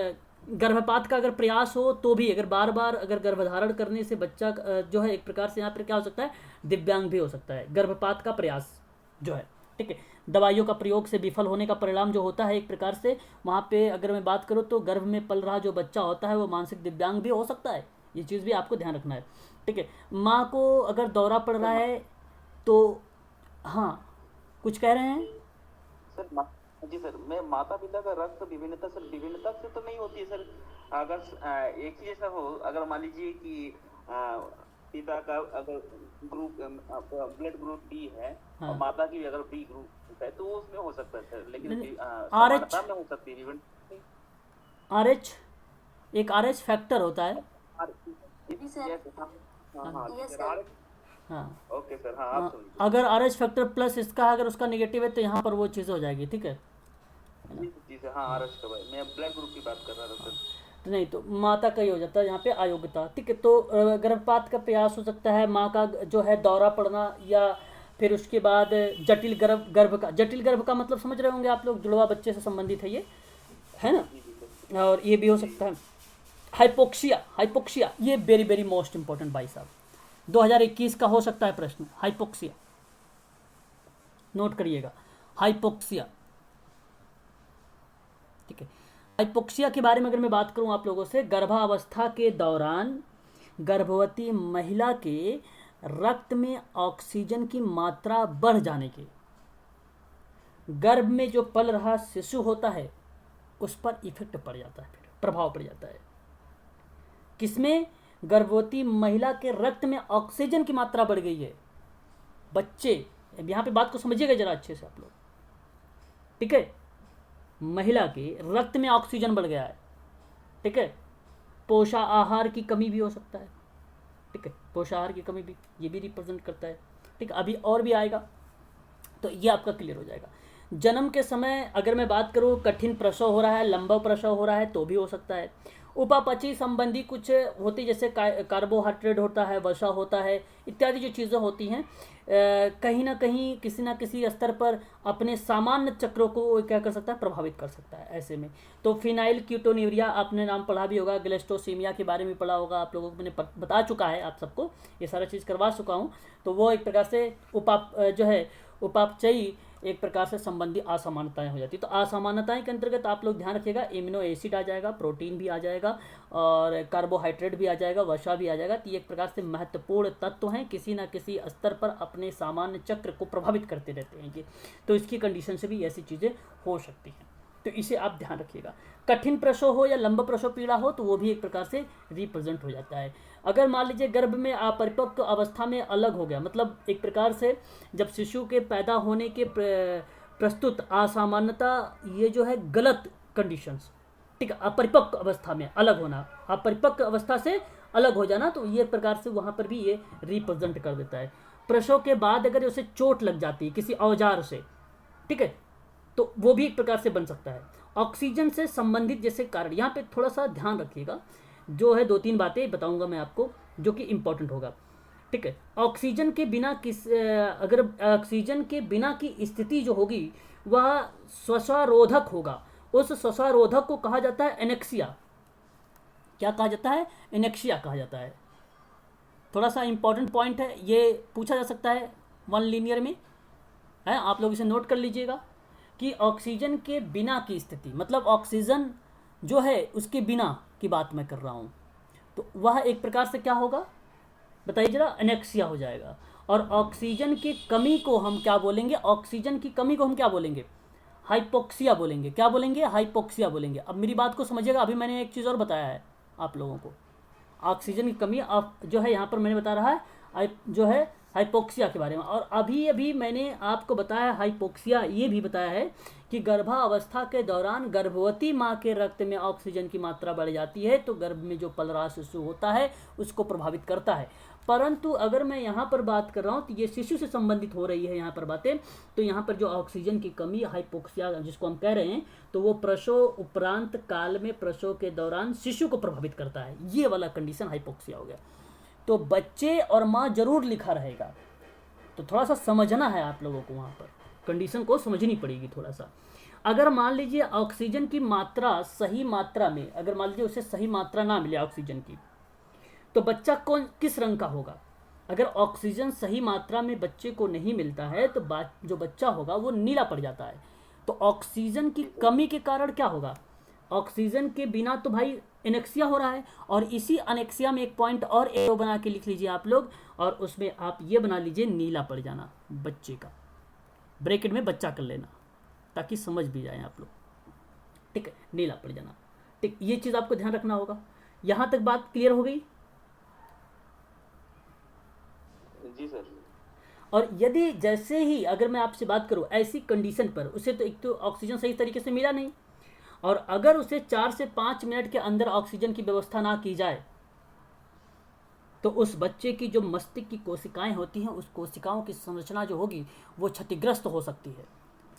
Speaker 1: गर्भपात का अगर प्रयास हो तो भी, अगर बार बार अगर गर्भधारण करने से बच्चा जो है एक प्रकार से यहाँ पर क्या हो सकता है, दिव्यांग भी हो सकता है, गर्भपात का प्रयास जो है। ठीक है, दवाइयों का प्रयोग से विफल होने का परिणाम जो होता है एक प्रकार से वहाँ पे अगर मैं बात करूँ तो गर्भ में पल रहा जो बच्चा होता है वो मानसिक दिव्यांग भी हो सकता है। ये चीज़ भी आपको ध्यान रखना है। ठीक है, माँ को अगर दौरा पड़ रहा है तो, हाँ कुछ कह रहे हैं?
Speaker 2: सर जी सर, मैं माता पिता का रक्त विभिन्नता, सर विभिन्नता से तो नहीं होती है सर। अगर एक ही जैसा हो, अगर मान लीजिए कि पिता का अगर ग्रुप ब्लड ग्रुप बी है,
Speaker 1: हाँ।
Speaker 2: और माता की अगर बी ग्रुप है तो वो उसमें हो सकता है सर, लेकिन
Speaker 1: RH
Speaker 2: समानता में हो सकती है।
Speaker 1: RH एक RH फैक्टर होता है। हाँ
Speaker 2: ओके सर, हाँ आप सुनिए।
Speaker 1: अगर RH फैक्टर प्लस इसका अगर उसका नेगेटिव है तो यहाँ पर वो चीज़ हो जाएगी। ठीक है
Speaker 2: जी सर, हाँ RH का भाई, मैं ब्लड ग्रुप की बात कर रहा था सर।
Speaker 1: तो नहीं, तो माता का ही हो जाता है यहाँ पे अयोग्यता। ठीक है, तो गर्भपात का प्रयास हो सकता है, माँ का जो है दौरा पड़ना, या फिर उसके बाद जटिल गर्भ का, जटिल गर्भ का मतलब समझ रहे होंगे आप लोग, जुड़वा बच्चे से संबंधित है ये, है ना। और ये भी हो सकता है हाइपोक्सिया, हाइपोक्सिया ये वेरी वेरी मोस्ट इंपॉर्टेंट भाई साहब, 2021 का हो सकता है प्रश्न, हाइपोक्सिया नोट करिएगा, हाइपोक्सिया। ठीक है, हाइपोक्सिया के बारे में अगर मैं बात करूं आप लोगों से, गर्भावस्था के दौरान गर्भवती महिला के रक्त में ऑक्सीजन की मात्रा बढ़ जाने के, गर्भ में जो पल रहा शिशु होता है उस पर इफेक्ट पड़ जाता है, फिर प्रभाव पड़ जाता है। किसमें? गर्भवती महिला के रक्त में ऑक्सीजन की मात्रा बढ़ गई है। बच्चे, यहां पे बात को समझिएगा जरा अच्छे से आप लोग। ठीक है, महिला के रक्त में ऑक्सीजन बढ़ गया है। ठीक है, पोषाहार की कमी भी हो सकता है। ठीक है, पोषाहार की कमी भी ये भी रिप्रेजेंट करता है। ठीक है, अभी और भी आएगा तो ये आपका क्लियर हो जाएगा। जन्म के समय अगर मैं बात करूँ, कठिन प्रसव हो रहा है, लंबा प्रसव हो रहा है तो भी हो सकता है। उपापचय संबंधी कुछ होती, जैसे कार्बोहाइड्रेट होता है, वसा होता है, इत्यादि जो चीज़ें होती हैं कहीं ना कहीं किसी ना किसी स्तर पर अपने सामान्य चक्रों को क्या कर सकता है, प्रभावित कर सकता है। ऐसे में तो फिनाइल कीटोन्यूरिया आपने नाम पढ़ा भी होगा, ग्लेस्टोसीमिया के बारे में पढ़ा होगा आप लोगों को, मैंने बता चुका है आप सबको, ये सारा चीज़ करवा चुका हूँ। तो वो एक प्रकार से जो है उपापचयी एक प्रकार से संबंधी असमानताएं हो जाती है। तो असमानताएं के अंतर्गत आप लोग ध्यान रखिएगा, इम्यूनो एसिड आ जाएगा, प्रोटीन भी आ जाएगा, और कार्बोहाइड्रेट भी आ जाएगा, वसा भी आ जाएगा। तो ये एक प्रकार से महत्वपूर्ण तत्व हैं, किसी ना किसी स्तर पर अपने सामान्य चक्र को प्रभावित करते रहते हैं ये। तो इसकी कंडीशन से भी ऐसी चीज़ें हो सकती हैं, तो इसे आप ध्यान रखिएगा। कठिन प्रसव हो या लंबा प्रसव पीड़ा हो तो वो भी एक प्रकार से रिप्रेजेंट हो जाता है। अगर मान लीजिए गर्भ में अपरिपक्व अवस्था में अलग हो गया, मतलब एक प्रकार से जब शिशु के पैदा होने के प्रस्तुत असामान्यता, ये जो है गलत कंडीशंस। ठीक है, अपरिपक्व अवस्था में अलग होना, अपरिपक्व अवस्था से अलग हो जाना, तो ये प्रकार से वहाँ पर भी ये रिप्रेजेंट कर देता है। प्रसव के बाद अगर उसे चोट लग जाती है किसी औजार से, ठीक है, तो वो भी एक प्रकार से बन सकता है। ऑक्सीजन से संबंधित जैसे कारण, यहाँ पे थोड़ा सा ध्यान रखिएगा, जो है 2-3 बातें बताऊंगा मैं आपको जो कि इंपॉर्टेंट होगा। ठीक है, ऑक्सीजन के बिना अगर ऑक्सीजन के बिना की स्थिति जो होगी वह श्वासरोधक होगा, उस श्वासरोधक को कहा जाता है एनेक्सिया। क्या कहा जाता है? एनेक्सिया कहा जाता है। थोड़ा सा इंपॉर्टेंट पॉइंट है, ये पूछा जा सकता है वन लीनियर में, है, आप लोग इसे नोट कर लीजिएगा कि ऑक्सीजन के बिना की स्थिति, मतलब ऑक्सीजन जो है उसके बिना की बात मैं कर रहा हूँ, तो वह एक प्रकार से क्या होगा बताइए जरा, एनेक्सिया हो जाएगा। और ऑक्सीजन की कमी को हम क्या बोलेंगे, ऑक्सीजन की कमी को हम क्या बोलेंगे, हाइपोक्सिया बोलेंगे। क्या बोलेंगे, हाइपोक्सिया बोलेंगे। अब मेरी बात को समझिएगा, अभी मैंने एक चीज़ और बताया है आप लोगों को, ऑक्सीजन की कमी आप जो है यहाँ पर मैंने बता रहा है जो है हाइपोक्सिया के बारे में। और अभी अभी मैंने आपको बताया हाइपोक्सिया ये भी बताया है कि गर्भावस्था के दौरान गर्भवती माँ के रक्त में ऑक्सीजन की मात्रा बढ़ जाती है, तो गर्भ में जो पल रहा शिशु होता है उसको प्रभावित करता है। परंतु अगर मैं यहाँ पर बात कर रहा हूँ तो ये शिशु से संबंधित हो रही है यहाँ पर बातें, तो यहाँ पर जो ऑक्सीजन की कमी हाइपोक्सिया जिसको हम कह रहे हैं, तो वो प्रसव उपरांत काल में प्रसव के दौरान शिशु को प्रभावित करता है, ये वाला कंडीशन हाइपोक्सिया हो गया। तो बच्चे और माँ जरूर लिखा रहेगा, तो थोड़ा सा समझना है आप लोगों को, वहाँ पर कंडीशन को समझनी पड़ेगी थोड़ा सा। अगर मान लीजिए ऑक्सीजन की मात्रा सही मात्रा में, अगर मान लीजिए उसे सही मात्रा ना मिले ऑक्सीजन की, तो बच्चा कौन किस रंग का होगा। अगर ऑक्सीजन सही मात्रा में बच्चे को नहीं मिलता है तो जो बच्चा होगा वो नीला पड़ जाता है। तो ऑक्सीजन की कमी के कारण क्या होगा, ऑक्सीजन के बिना तो भाई एनेक्सिया हो रहा है, और इसी अनेक्सिया में एक पॉइंट और एरो बना के लिख लीजिए आप लोग, और उसमें आप ये बना लीजिए नीला पड़ जाना बच्चे का, ब्रैकेट में बच्चा कर लेना ताकि समझ भी जाए आप लोग, ठीक है, नीला पड़ जाना, ठीक, ये चीज़ आपको ध्यान रखना होगा। यहाँ तक बात क्लियर हो गई?
Speaker 2: जी सर।
Speaker 1: और यदि जैसे ही अगर मैं आपसे बात करूं ऐसी कंडीशन पर, उसे तो एक तो ऑक्सीजन सही तरीके से मिला नहीं, और अगर उसे 4 से 5 मिनट के अंदर ऑक्सीजन की व्यवस्था ना की जाए, तो उस बच्चे की जो मस्तिष्क की कोशिकाएं होती हैं, उस कोशिकाओं की संरचना जो होगी वो क्षतिग्रस्त हो सकती है।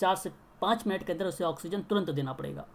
Speaker 1: 4 से 5 मिनट के अंदर उसे ऑक्सीजन तुरंत देना पड़ेगा।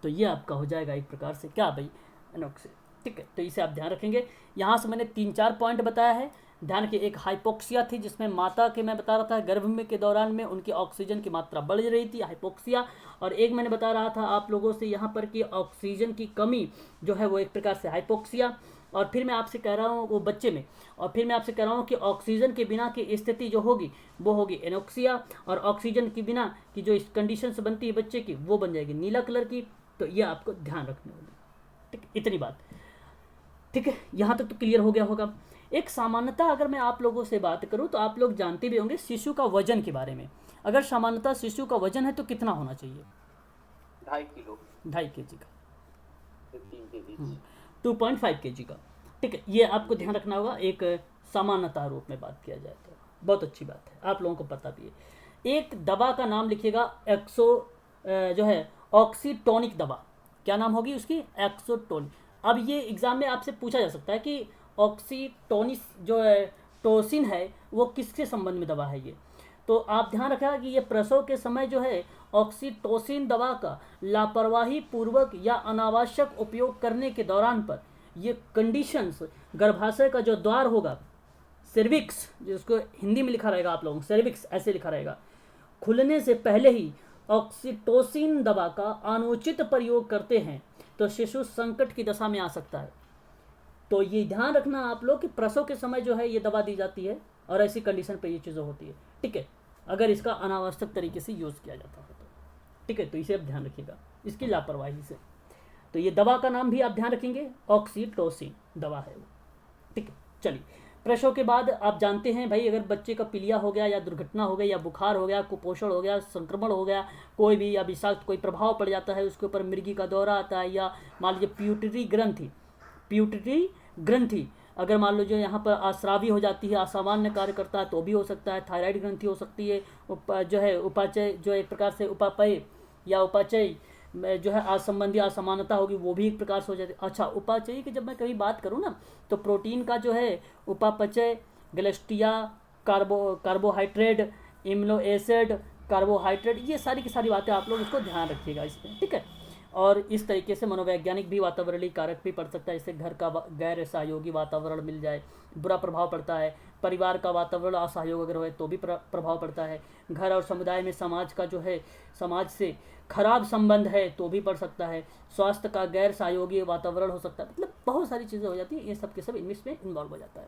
Speaker 1: तो ये आपका हो जाएगा एक प्रकार से क्या भाई, एनोक्सिया, ठीक है। तो इसे आप ध्यान रखेंगे। यहाँ से मैंने 3-4 पॉइंट बताया है ध्यान के। एक हाइपोक्सिया थी जिसमें माता के मैं बता रहा था गर्भ में के दौरान में उनकी ऑक्सीजन की मात्रा बढ़ रही थी, हाइपोक्सिया। और एक मैंने बता रहा था आप लोगों से यहाँ पर कि ऑक्सीजन की कमी जो है वो एक प्रकार से हाइपोक्सिया। और फिर मैं आपसे कह रहा हूँ वो बच्चे में, और फिर मैं आपसे कह रहा हूँ कि ऑक्सीजन के बिना की स्थिति जो होगी वो होगी एनोक्सिया, और ऑक्सीजन के बिना की जो इस कंडीशन से बनती है बच्चे की वो बन जाएगी नीला कलर की। तो ये आपको ध्यान रखनी होगी, ठीक, इतनी बात, ठीक है। यहाँ तक तो क्लियर हो गया होगा। एक सामान्यता अगर मैं आप लोगों से बात करूँ तो आप लोग जानते भी होंगे शिशु का वजन के बारे में। अगर सामान्यता शिशु का वजन है तो कितना होना चाहिए?
Speaker 2: 2.5 किलो,
Speaker 1: 2.5 kg का,
Speaker 2: 3 kg,
Speaker 1: 2.5 kg का, ठीक है। ये आपको ध्यान रखना होगा, एक सामान्यता रूप में बात किया जाए तो बहुत अच्छी बात है, आप लोगों को पता भी है। एक दवा का नाम लिखिएगा, जो है ऑक्सीटोनिक दवा, क्या नाम होगी उसकी? एक्सोटोनिक। अब ये एग्जाम में आपसे पूछा जा सकता है कि ऑक्सीटोनिस जो है टोसिन है वो किसके संबंध में दवा है ये। तो आप ध्यान रखिएगा कि ये प्रसव के समय जो है ऑक्सीटोसिन दवा का लापरवाही पूर्वक या अनावश्यक उपयोग करने के दौरान पर ये कंडीशंस, गर्भाशय का जो द्वार होगा सर्विक्स, जिसको हिंदी में लिखा रहेगा आप लोगों को सर्विक्स ऐसे लिखा रहेगा, खुलने से पहले ही ऑक्सीटोसिन दवा का अनुचित प्रयोग करते हैं तो शिशु संकट की दशा में आ सकता है। तो ये ध्यान रखना आप लोग कि प्रसव के समय जो है ये दवा दी जाती है और ऐसी कंडीशन पे ये चीज़ें होती है, ठीक है, अगर इसका अनावश्यक तरीके से यूज़ किया जाता है तो, ठीक है। तो इसे आप ध्यान रखिएगा इसकी लापरवाही से। तो ये दवा का नाम भी आप ध्यान रखेंगे, ऑक्सीटोसिन दवा है वो, ठीक है। चलिए, प्रसव के बाद आप जानते हैं भाई अगर बच्चे का पीलिया हो गया या दुर्घटना हो गई या बुखार हो गया, कुपोषण हो गया, संक्रमण हो गया, कोई भी या विषाक्त कोई प्रभाव पड़ जाता है, उसके ऊपर मिर्गी का दौरा आता है, या मान लीजिए प्यूटरी ग्रंथि अगर मान लो जो यहाँ पर अस्रावी हो जाती है, असामान्य कार्य करता है तो भी हो सकता है, थायराइड ग्रंथि हो सकती है, जो है उपाचय जो एक प्रकार से उपापय या उपाचय जो है संबंधी असमानता होगी वो भी एक प्रकार से हो जाती है। अच्छा, उपाचय की जब मैं कभी बात करूँ ना तो प्रोटीन का जो है उपापचय, गैलेस्टिया, कार्बोहाइड्रेट, इम्यूनो एसिड, कार्बोहाइड्रेट, ये सारी की सारी बातें आप लोग इसको ध्यान रखिएगा इसमें, ठीक है। और इस तरीके से मनोवैज्ञानिक भी वातावरणीय कारक भी पड़ सकता है, इससे घर का गैर सहयोगी वातावरण मिल जाए बुरा प्रभाव पड़ता है, परिवार का वातावरण असहयोग अगर हो तो भी प्रभाव पड़ता है, घर और समुदाय में समाज का जो है समाज से खराब संबंध है तो भी पड़ सकता है, स्वास्थ्य का गैर सहयोगी वातावरण हो सकता है, मतलब बहुत सारी चीज़ें हो जाती हैं, ये सब के सब इसमें इन्वॉल्व हो जाता है।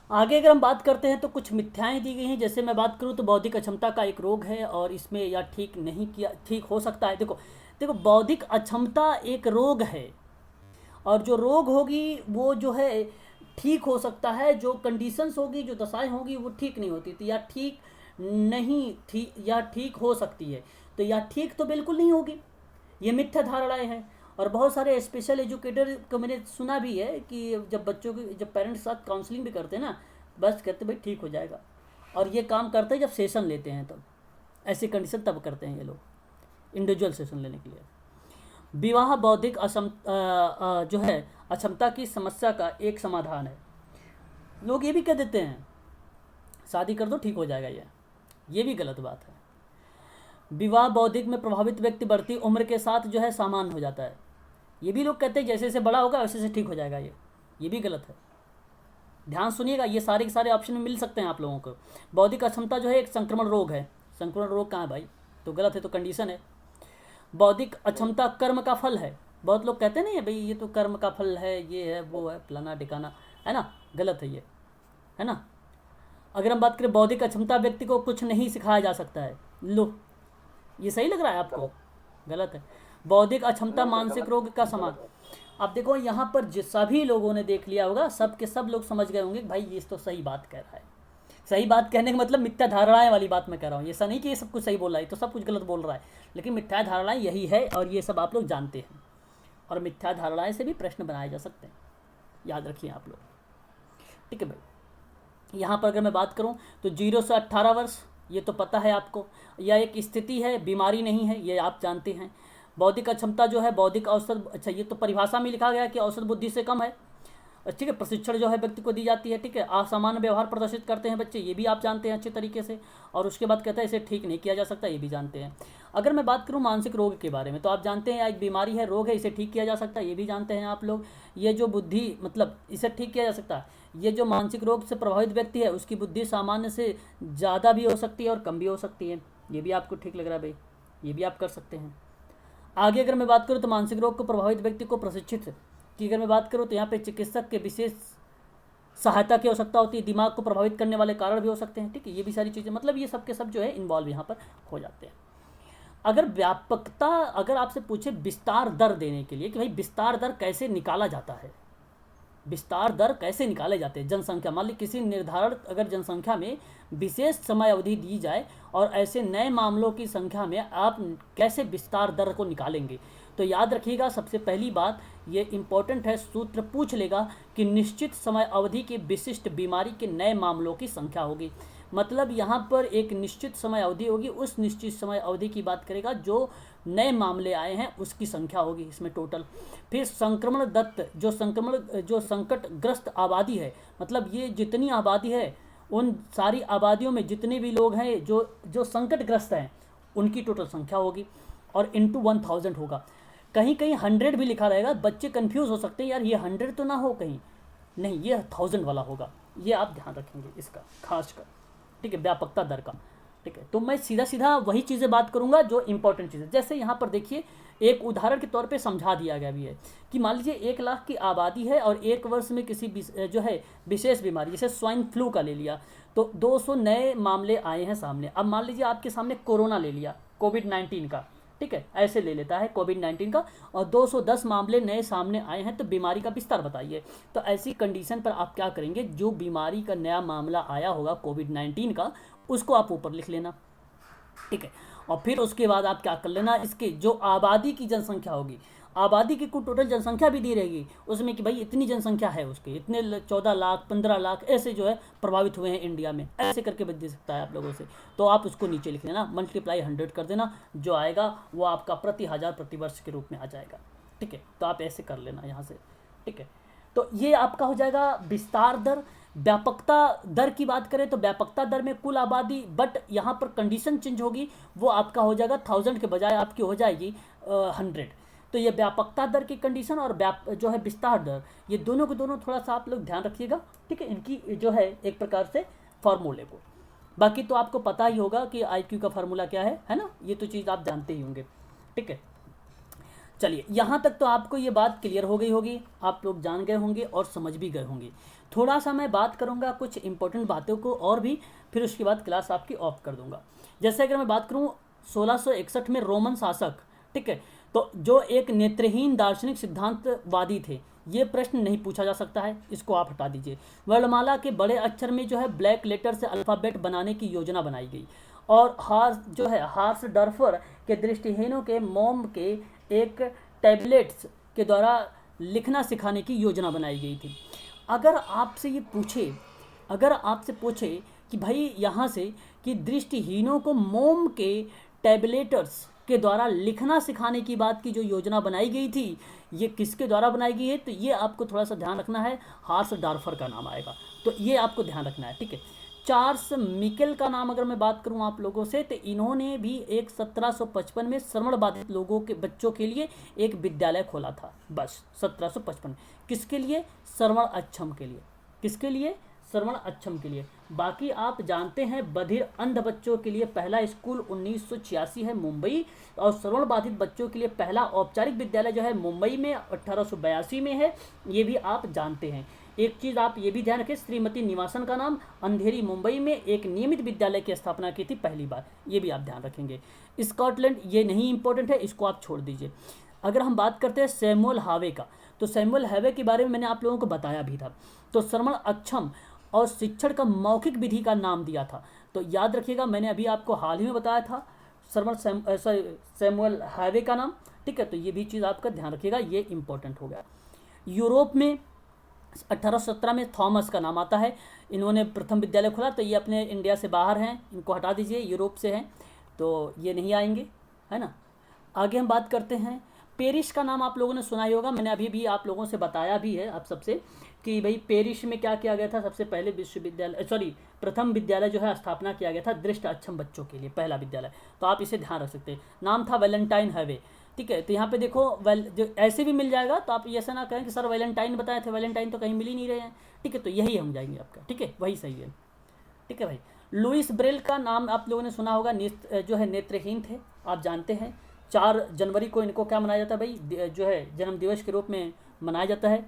Speaker 1: आगे अगर हम बात करते हैं तो कुछ मिथ्याएं दी गई हैं। जैसे मैं बात करूं तो बौद्धिक अक्षमता का एक रोग है और इसमें या ठीक नहीं किया, ठीक हो सकता है। देखो देखो, बौद्धिक अक्षमता एक रोग है और जो रोग होगी वो जो है ठीक हो सकता है, जो कंडीशंस होगी, जो दशाएं होगी वो ठीक नहीं होती, तो या ठीक नहीं ठीक या ठीक हो सकती है, तो या ठीक तो बिल्कुल नहीं होगी। ये मिथ्या धारणाएं हैं। और बहुत सारे स्पेशल एजुकेटर को मैंने सुना भी है कि जब बच्चों की, जब पेरेंट्स के साथ काउंसलिंग भी करते हैं ना, बस कहते भाई ठीक हो जाएगा, और ये काम करते हैं जब सेशन लेते हैं, तब ऐसी कंडीशन तब करते हैं ये लोग इंडिविजुअल सेशन लेने के लिए। विवाह बौद्धिक जो है अक्षमता की समस्या का एक समाधान है। लोग ये भी कह देते हैं शादी कर दो ठीक हो जाएगा, ये भी गलत बात है। विवाह बौद्धिक में प्रभावित व्यक्ति बढ़ती उम्र के साथ जो है सामान्य हो जाता है, ये भी लोग कहते हैं जैसे जैसे बड़ा होगा वैसे वैसे ठीक हो जाएगा, ये भी गलत है। ध्यान सुनिएगा, ये सारे के सारे ऑप्शन में मिल सकते हैं आप लोगों को। बौद्धिक अक्षमता जो है एक संक्रमण रोग है, संक्रमण रोग कहाँ है भाई, तो गलत है, तो कंडीशन है। बौद्धिक अक्षमता कर्म का फल है, बहुत लोग कहते नहीं है भाई ये तो कर्म का फल है, ये है वो है फलाना टिकाना, है ना, गलत है ये, है ना। अगर हम बात करें बौद्धिक अक्षमता व्यक्ति को कुछ नहीं सिखाया जा सकता है, लो ये सही लग रहा है आपको, गलत है। बौद्धिक अक्षमता मानसिक रोग का समान। अब देखो यहाँ पर सभी लोगों ने देख लिया होगा, सब के सब लोग समझ गए होंगे कि भाई ये तो सही बात कह रहा है। सही बात कहने का मतलब मिथ्या धारणाएं वाली बात मैं कह रहा हूँ, ऐसा नहीं कि ये सब कुछ सही बोल रहा है, तो सब कुछ गलत बोल रहा है, लेकिन मिथ्या धारणाएं यही है और ये सब आप लोग जानते हैं। और मिथ्या धारणाएं से भी प्रश्न बनाए जा सकते हैं, याद रखिए आप लोग, ठीक है भाई। यहाँ पर अगर मैं बात करूँ तो 0 से 18 वर्ष, ये तो पता है आपको, यह एक स्थिति है, बीमारी नहीं है, ये आप जानते हैं। बौद्धिक अक्षमता जो है बौद्धिक औसत, अच्छा ये तो परिभाषा में लिखा गया है कि औसत बुद्धि से कम है, ठीक है। प्रशिक्षण जो है व्यक्ति को दी जाती है, ठीक है। असामान्य व्यवहार प्रदर्शित करते हैं बच्चे, ये भी आप जानते हैं अच्छे तरीके से। और उसके बाद कहता है इसे ठीक नहीं किया जा सकता, ये भी जानते हैं। अगर मैं बात करूं मानसिक रोग के बारे में, तो आप जानते हैं एक बीमारी है, रोग है, इसे ठीक किया जा सकता है, ये भी जानते हैं आप लोग। ये जो बुद्धि मतलब इसे ठीक किया जा सकता है, ये जो मानसिक रोग से प्रभावित व्यक्ति है उसकी बुद्धि सामान्य से ज़्यादा भी हो सकती है और कम भी हो सकती है, ये भी आपको ठीक लग रहा है भाई, ये भी आप कर सकते हैं। आगे अगर मैं बात करूँ तो मानसिक रोग को प्रभावित व्यक्ति को प्रशिक्षित की अगर मैं बात करूँ तो यहाँ पे चिकित्सक के विशेष सहायता की आवश्यकता होती है, दिमाग को प्रभावित करने वाले कारण भी हो सकते हैं, ठीक है। ये भी सारी चीज़ें मतलब ये सब के सब जो है इन्वॉल्व यहाँ पर हो जाते हैं। अगर व्यापकता, अगर आपसे पूछे विस्तार दर देने के लिए कि भाई विस्तार दर कैसे निकाला जाता है, विस्तार दर कैसे निकाले जाते हैं, जनसंख्या मान ली किसी निर्धारण अगर जनसंख्या में विशेष समय अवधि दी जाए और ऐसे नए मामलों की संख्या में आप कैसे विस्तार दर को निकालेंगे, तो याद रखिएगा सबसे पहली बात ये इम्पोर्टेंट है, सूत्र पूछ लेगा कि निश्चित समय अवधि की विशिष्ट बीमारी के नए मामलों की संख्या होगी। मतलब यहाँ पर एक निश्चित समय अवधि होगी, उस निश्चित समय अवधि की बात करेगा, जो नए मामले आए हैं उसकी संख्या होगी इसमें टोटल। फिर संक्रमण दत्त जो संकटग्रस्त आबादी है, मतलब ये जितनी आबादी है उन सारी आबादियों में जितने भी लोग हैं जो संकटग्रस्त हैं उनकी टोटल संख्या होगी और इंटू 1000 होगा। कहीं कहीं 100 भी लिखा रहेगा, बच्चे कंफ्यूज हो सकते हैं यार ये 100 तो ना हो कहीं, नहीं ये 1000 वाला होगा, ये आप ध्यान रखेंगे इसका खास कर, ठीक है, व्यापकता दर का, ठीक है। तो मैं सीधा सीधा वही चीज़ें बात करूंगा जो इंपॉर्टेंट चीज़ें, जैसे यहाँ पर देखिए एक उदाहरण के तौर पे समझा दिया गया भी है कि मान लीजिए 1 लाख की आबादी है और 1 वर्ष में किसी जो है विशेष बीमारी जैसे स्वाइन फ्लू का ले लिया तो 200 नए मामले आए हैं सामने। अब मान लीजिए आपके सामने कोरोना ले लिया, कोविड-19 का, ठीक है, ऐसे ले लेता है कोविड-19 का, और 210 मामले नए सामने आए हैं, तो बीमारी का विस्तार बताइए। तो ऐसी कंडीशन पर आप क्या करेंगे, जो बीमारी का नया मामला आया होगा कोविड-19 का उसको आप ऊपर लिख लेना, ठीक है। और फिर उसके बाद आप क्या कर लेना, इसके जो आबादी की जनसंख्या होगी, आबादी की कुल टोटल जनसंख्या भी दी रहेगी उसमें कि भाई इतनी जनसंख्या है उसके, इतने 14 लाख 15 लाख ऐसे जो है प्रभावित हुए हैं इंडिया में, ऐसे करके बच दे सकता है आप लोगों से। तो आप उसको नीचे लिख लेना, मल्टीप्लाई 100 कर देना, जो आएगा वो आपका प्रति 1000 प्रति वर्ष के रूप में आ जाएगा, ठीक है। तो आप ऐसे कर लेना यहाँ से, ठीक है। तो ये आपका हो जाएगा विस्तार दर। व्यापकता दर की बात करें तो व्यापकता दर में कुल आबादी, बट यहाँ पर कंडीशन चेंज होगी, वो आपका हो जाएगा 1000 के बजाय आपकी हो जाएगी 100। तो ये व्यापकता दर की कंडीशन और जो है विस्तार दर, ये दोनों के दोनों थोड़ा सा आप लोग ध्यान रखिएगा, ठीक है, इनकी जो है एक प्रकार से फार्मूले को। बाकी तो आपको पता ही होगा कि IQ का फार्मूला क्या है ना, ये तो चीज़ आप जानते ही होंगे, ठीक है। चलिए यहाँ तक तो आपको ये बात क्लियर हो गई होगी, आप लोग जान गए होंगे और समझ भी गए होंगे। थोड़ा सा मैं बात करूँगा कुछ इंपॉर्टेंट बातों को और भी, फिर उसके बाद क्लास आपकी ऑफ कर दूंगा। जैसे अगर मैं बात करूँ 1661 में रोमन शासक, ठीक है, तो जो एक नेत्रहीन दार्शनिक सिद्धांतवादी थे, ये प्रश्न नहीं पूछा जा सकता है, इसको आप हटा दीजिए। वर्णमाला के बड़े अक्षर में जो है ब्लैक लेटर से अल्फ़ाबेट बनाने की योजना बनाई गई, और हार्स डर्फर के दृष्टिहीनों के मोम के एक टैबलेट्स के द्वारा लिखना सिखाने की योजना बनाई गई थी। अगर आपसे पूछे कि भाई यहाँ से कि दृष्टिहीनों को मोम के टैबलेटर्स के द्वारा लिखना सिखाने की बात की जो योजना बनाई गई थी, ये किसके द्वारा बनाई गई है, तो ये आपको थोड़ा सा ध्यान रखना है, हार्स डार्फर का नाम आएगा, तो ये आपको ध्यान रखना है, ठीक है। चार्ल्स मिकेल का नाम अगर मैं बात करूं आप लोगों से, तो इन्होंने भी एक 1755 में श्रवण बाधित लोगों के बच्चों के लिए एक विद्यालय खोला था, बस 1755। किसके लिए? श्रवण अक्षम के लिए। किसके लिए? श्रवण अक्षम के लिए। बाकी आप जानते हैं बधिर अंध बच्चों के लिए पहला स्कूल 1986 है मुंबई, और श्रवण बाधित बच्चों के लिए पहला औपचारिक विद्यालय जो है मुंबई में 1882 में है, ये भी आप जानते हैं। एक चीज़ आप ये भी ध्यान रखें, श्रीमती निवासन का नाम अंधेरी मुंबई में एक नियमित विद्यालय की स्थापना की थी पहली बार, ये भी आप ध्यान रखेंगे। स्कॉटलैंड ये नहीं इंपॉर्टेंट है, इसको आप छोड़ दीजिए। अगर हम बात करते हैं सैमुअल हावे का, तो सैमुअल हावे के बारे में मैंने आप लोगों को बताया भी था। तो श्रवण अक्षम और शिक्षण का मौखिक विधि का नाम दिया था, तो याद रखिएगा, मैंने अभी आपको हाल ही में बताया था सैमुअल हावे का नाम, ठीक है। तो ये भी चीज़ आपका ध्यान रखिएगा, ये इंपॉर्टेंट हो गया। यूरोप में 1817 में थॉमस का नाम आता है, इन्होंने प्रथम विद्यालय खोला, तो ये अपने इंडिया से बाहर हैं, इनको हटा दीजिए, यूरोप से हैं तो ये नहीं आएंगे, है ना। आगे हम बात करते हैं, पेरिस का नाम आप लोगों ने सुना ही होगा, मैंने अभी भी आप लोगों से बताया भी है आप सबसे कि भाई पेरिस में क्या किया गया था, सबसे पहले प्रथम विद्यालय जो है स्थापना किया गया था दृष्ट अक्षम बच्चों के लिए, पहला विद्यालय, तो आप इसे ध्यान रख सकते हैं। नाम था वैलेंटाइन हैवे, ठीक है। तो यहाँ पे देखो जो ऐसे भी मिल जाएगा, तो आप ऐसा ना कहें कि सर वैलेंटाइन बताए थे, वैलेंटाइन तो कहीं मिल ही नहीं रहे हैं, ठीक है, तो यही हम जाएंगे आपका, ठीक है, वही सही है, ठीक है भाई। लुइस ब्रेल का नाम आप लोगों ने सुना होगा, जो है नेत्रहीन थे, आप जानते हैं। 4 जनवरी को इनको क्या मनाया जाता है भाई, जो है जन्म दिवस के रूप में मनाया जाता है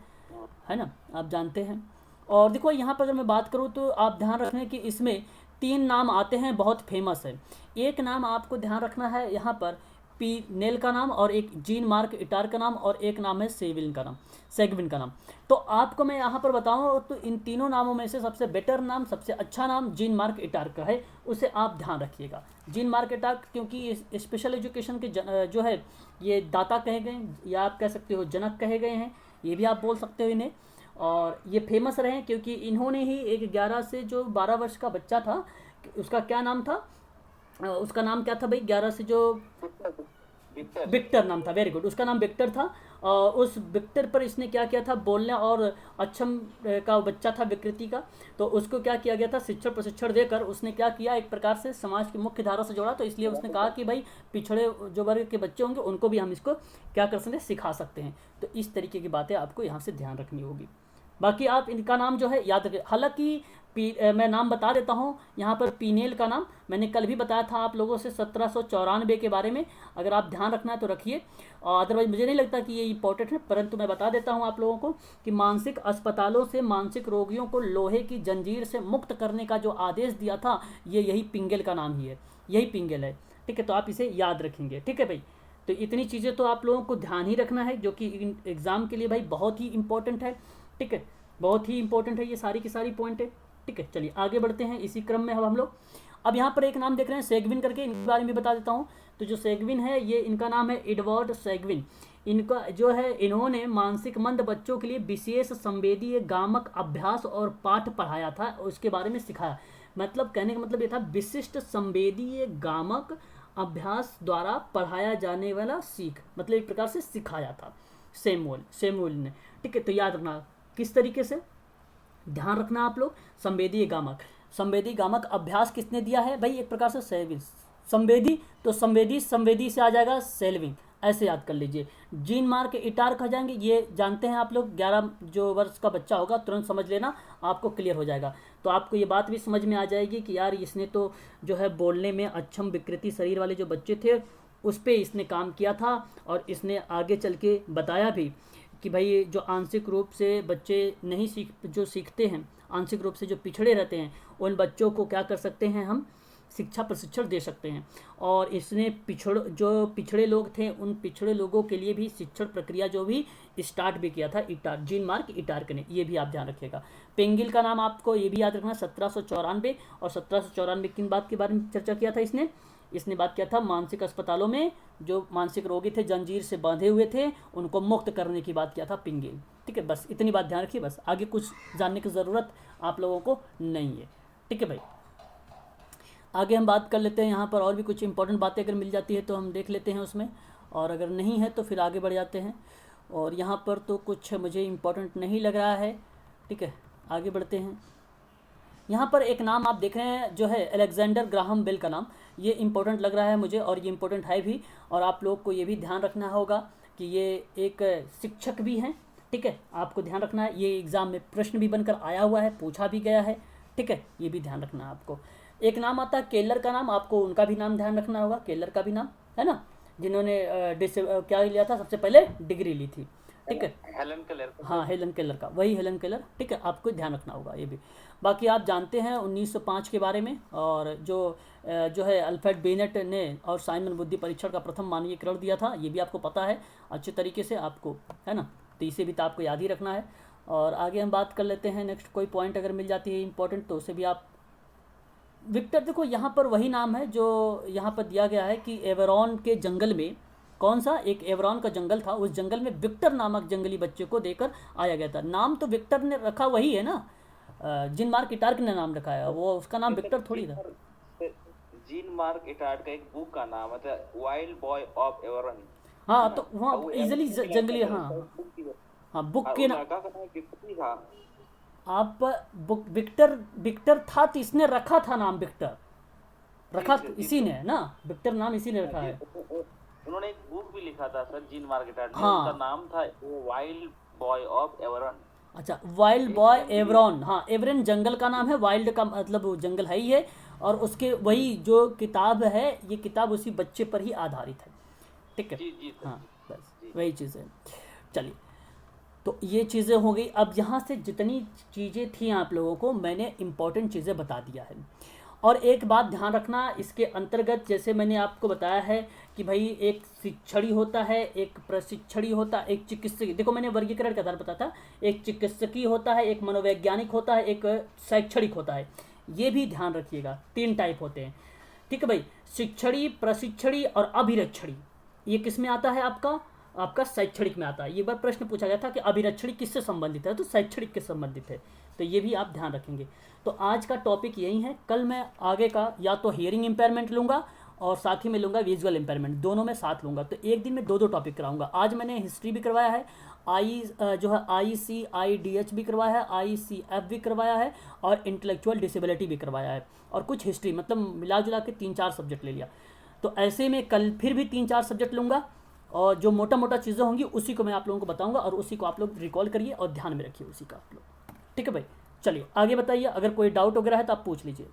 Speaker 1: ना, आप जानते हैं। और देखो यहाँ पर अगर मैं बात करूँ तो आप ध्यान रखें कि इसमें 3 नाम आते हैं, बहुत फेमस है। एक नाम आपको ध्यान रखना है यहाँ पर, पी नेल का नाम, और एक जीन मार्क इटार का नाम, और एक नाम है सेगविन का नाम। तो आपको मैं यहाँ पर बताऊँ तो इन तीनों नामों में से सबसे बेटर नाम, सबसे अच्छा नाम जीन मार्क इटार का है, उसे आप ध्यान रखिएगा। जीन मार्क इटार क्योंकि स्पेशल एजुकेशन के जो है ये दाता कहे गए, या आप कह सकते हो जनक कहे गए हैं, ये भी आप बोल सकते हो इन्हें। और ये फेमस रहे क्योंकि इन्होंने ही एक 11 से जो 12 वर्ष का बच्चा था, उसका क्या नाम था, उसका नाम क्या था भाई, 11 से जो विक्टर नाम था, वेरी गुड, उसका नाम विक्टर था। उस विक्टर पर इसने क्या किया था, बोलने और अक्षम का बच्चा था विकृति का, तो उसको क्या किया गया था, शिक्षण प्रशिक्षण देकर उसने क्या किया, एक प्रकार से समाज की मुख्य धारा से जोड़ा। तो इसलिए उसने कहा कि भाई पिछड़े जो वर्ग के बच्चे होंगे उनको भी हम इसको क्या कर सकते हैं, सिखा सकते हैं। तो इस तरीके की बातें आपको यहाँ से ध्यान रखनी होगी। बाकी आप इनका नाम जो है याद रखें। हालांकि मैं नाम बता देता हूँ यहाँ पर, पीनेल का नाम मैंने कल भी बताया था आप लोगों से 1794 के बारे में, अगर आप ध्यान रखना है तो रखिए, और अदरवाइज मुझे नहीं लगता कि ये इंपॉर्टेंट है, परंतु मैं बता देता हूँ आप लोगों को कि मानसिक अस्पतालों से मानसिक रोगियों को लोहे की जंजीर से मुक्त करने का जो आदेश दिया था, ये यही पिंगल का नाम ही है, यही पिंगल है, ठीक है। तो आप इसे याद रखेंगे, ठीक है भाई। तो इतनी चीज़ें तो आप लोगों को ध्यान ही रखना है, जो कि एग्ज़ाम के लिए भाई बहुत ही इंपॉर्टेंट है, ठीक है, बहुत ही इंपॉर्टेंट है, ये सारी की सारी पॉइंट है, ठीक है। चलिए आगे बढ़ते हैं इसी क्रम में। हम लोग अब यहाँ पर एक नाम देख रहे हैं सेगविन करके, इनके बारे में भी बता देता हूँ। तो जो सेगविन है, ये इनका नाम है एडवर्ड सेगविन। इनका जो है, इन्होंने मानसिक मंद बच्चों के लिए विशेष संवेदीय गामक अभ्यास और पाठ पढ़ाया था, उसके बारे में सिखाया। मतलब कहने का मतलब ये था, विशिष्ट संवेदीय गामक अभ्यास द्वारा पढ़ाया जाने वाला सीख, मतलब एक प्रकार से सिखाया था सैमुअल ने, ठीक है। तो याद रखना किस तरीके से, ध्यान रखना आप लोग, संवेदी गामक अभ्यास किसने दिया है भाई, एक प्रकार से सेल्विंग। संवेदी तो संवेदी से आ जाएगा सेल्विंग, ऐसे याद कर लीजिए। जीन मार्क इटार कह जाएंगे, ये जानते हैं आप लोग, 11 जो वर्ष का बच्चा होगा तुरंत समझ लेना, आपको क्लियर हो जाएगा। तो आपको ये बात भी समझ में आ जाएगी कि यार इसने तो जो है बोलने में अक्षम विकृति शरीर वाले जो बच्चे थे उस पे इसने काम किया था और इसने आगे चल के बताया भी कि भाई जो आंशिक रूप से बच्चे नहीं सीखते हैं, आंशिक रूप से जो पिछड़े रहते हैं, उन बच्चों को क्या कर सकते हैं हम, शिक्षा प्रशिक्षण दे सकते हैं। और इसने जो पिछड़े लोग थे उन पिछड़े लोगों के लिए भी शिक्षण प्रक्रिया जो भी स्टार्ट भी किया था जीन मार्क इटार्क ने, ये भी आप ध्यान रखिएगा। पेंगिल का नाम आपको ये भी याद रखना, 1794। और 1794 किन बात के बारे में चर्चा किया था इसने बात किया था मानसिक अस्पतालों में जो मानसिक रोगी थे, जंजीर से बांधे हुए थे, उनको मुक्त करने की बात किया था पेंगिल। ठीक है, बस इतनी बात ध्यान रखिए, बस आगे कुछ जानने की ज़रूरत आप लोगों को नहीं है। ठीक है भाई, आगे हम बात कर लेते हैं। यहाँ पर और भी कुछ इंपॉर्टेंट बातें अगर मिल जाती है तो हम देख लेते हैं उसमें, और अगर नहीं है तो फिर आगे बढ़ जाते हैं। और यहाँ पर तो कुछ मुझे इम्पोर्टेंट नहीं लग रहा है। ठीक है, आगे बढ़ते हैं। यहाँ पर एक नाम आप देख रहे हैं जो है अलेक्जेंडर ग्राहम बेल का नाम, ये इम्पोर्टेंट लग रहा है मुझे, और ये इम्पोर्टेंट है भी। और आप लोग को ये भी ध्यान रखना होगा कि ये एक शिक्षक भी हैं। ठीक है, आपको ध्यान रखना है, ये एग्ज़ाम में प्रश्न भी बनकर आया हुआ है, पूछा भी गया है। ठीक है, ये भी ध्यान रखना है आपको। एक नाम आता है केलर का नाम, आपको उनका भी नाम ध्यान रखना होगा, केलर का भी नाम है ना, जिन्होंने क्या लिया था, सबसे पहले डिग्री ली थी। ठीक है,
Speaker 2: हेलन केलर।
Speaker 1: हाँ, हेलन केलर का, वही हेलन केलर। ठीक है, आपको ध्यान रखना होगा ये भी। बाकी आप जानते हैं 1905 के बारे में, और जो है अल्फ्रेड बेनेट ने और साइमन बुद्धि परीक्षण का प्रथम मानकीकरण दिया था, ये भी आपको पता है अच्छे तरीके से आपको, है ना, तो इसे भी तो आपको याद ही रखना है। और आगे हम बात कर लेते हैं नेक्स्ट, कोई पॉइंट अगर मिल जाती है इंपॉर्टेंट तो उसे भी आप। विक्टर, देखो यहाँ पर वही नाम है जो यहाँ पर दिया गया है कि एवरॉन के जंगल में, कौन सा, एक एवरॉन का जंगल था, उस जंगल में विक्टर नामक जंगली बच्चे को देकर आया गया था। नाम तो विक्टर ने रखा वही है ना, जीन मार्क इटार्क ने नाम रखा है, वो उसका नाम विक्टर थोड़ी था।
Speaker 2: जीन मार्क इटार्क का एक बुक का नाम है वाइल्ड बॉय ऑफ एवरन।
Speaker 1: हाँ, तो वहाँ इजिली जंगली, हाँ हाँ, बुक के नाम
Speaker 2: था।
Speaker 1: आप बुक विक्टर था तो इसने रखा था नाम विक्टर, रखा इसी ने ना, विक्टर नाम इसी ने रखा है।
Speaker 2: उन्होंने एक बुक भी लिखा था सर जीन मार्क इटार्क ने,
Speaker 1: हाँ,
Speaker 2: उसका नाम था वाइल्ड बॉय ऑफ एवरन।
Speaker 1: अच्छा, वाइल्ड बॉय एवरॉन, हाँ, एवरन जंगल का नाम है, वाइल्ड का मतलब वो जंगल है ही है, और उसके वही जो किताब है, ये किताब उसी बच्चे पर ही आधारित है। ठीक है,
Speaker 2: जी
Speaker 1: हाँ, बस वही चीज़ है। चलिए, तो ये चीज़ें हो गई। अब यहाँ से जितनी चीज़ें थी आप लोगों को मैंने इम्पॉर्टेंट चीज़ें बता दिया है। और एक बात ध्यान रखना, इसके अंतर्गत जैसे मैंने आपको बताया है कि भाई एक शिक्षणी होता है, एक प्रशिक्षणी होता है, एक चिकित्सकीय, देखो मैंने वर्गीकरण के आधार पर बताया था, एक चिकित्सकीय होता है, एक मनोवैज्ञानिक होता है, एक शैक्षणिक होता है। ये भी ध्यान रखिएगा, 3 टाइप होते हैं। ठीक है भाई, शिक्षणी, प्रशिक्षणी और अभिरक्षणी। ये किस में आता है, आपका शैक्षणिक में आता है। ये बार प्रश्न पूछा गया था कि अभिरक्षणी किससे संबंधित है, तो शैक्षणिक के संबंधित है, तो ये भी आप ध्यान रखेंगे। तो आज का टॉपिक यही है। कल मैं आगे का या तो हियरिंग इम्पेयरमेंट लूँगा और साथ ही में लूँगा विजुअल इम्पेयरमेंट, दोनों में साथ लूँगा। तो एक दिन में 2 टॉपिक कराऊंगा। आज मैंने हिस्ट्री भी करवाया है, जो है ICIDH भी करवाया है, ICF भी करवाया है, और इंटेलेक्चुअल डिसेबिलिटी भी करवाया है, और कुछ हिस्ट्री, मतलब मिला जुला के 3-4 सब्जेक्ट ले लिया। तो ऐसे में कल फिर भी 3-4 सब्जेक्ट लूँगा, और जो मोटा मोटा चीज़ें होंगी उसी को मैं आप लोगों को बताऊंगा, और उसी को आप लोग रिकॉल करिए और ध्यान में रखिए उसी का आप लोग। ठीक है भाई, चलिए आगे बताइए, अगर कोई डाउट वगैरह है तो आप पूछ लीजिए।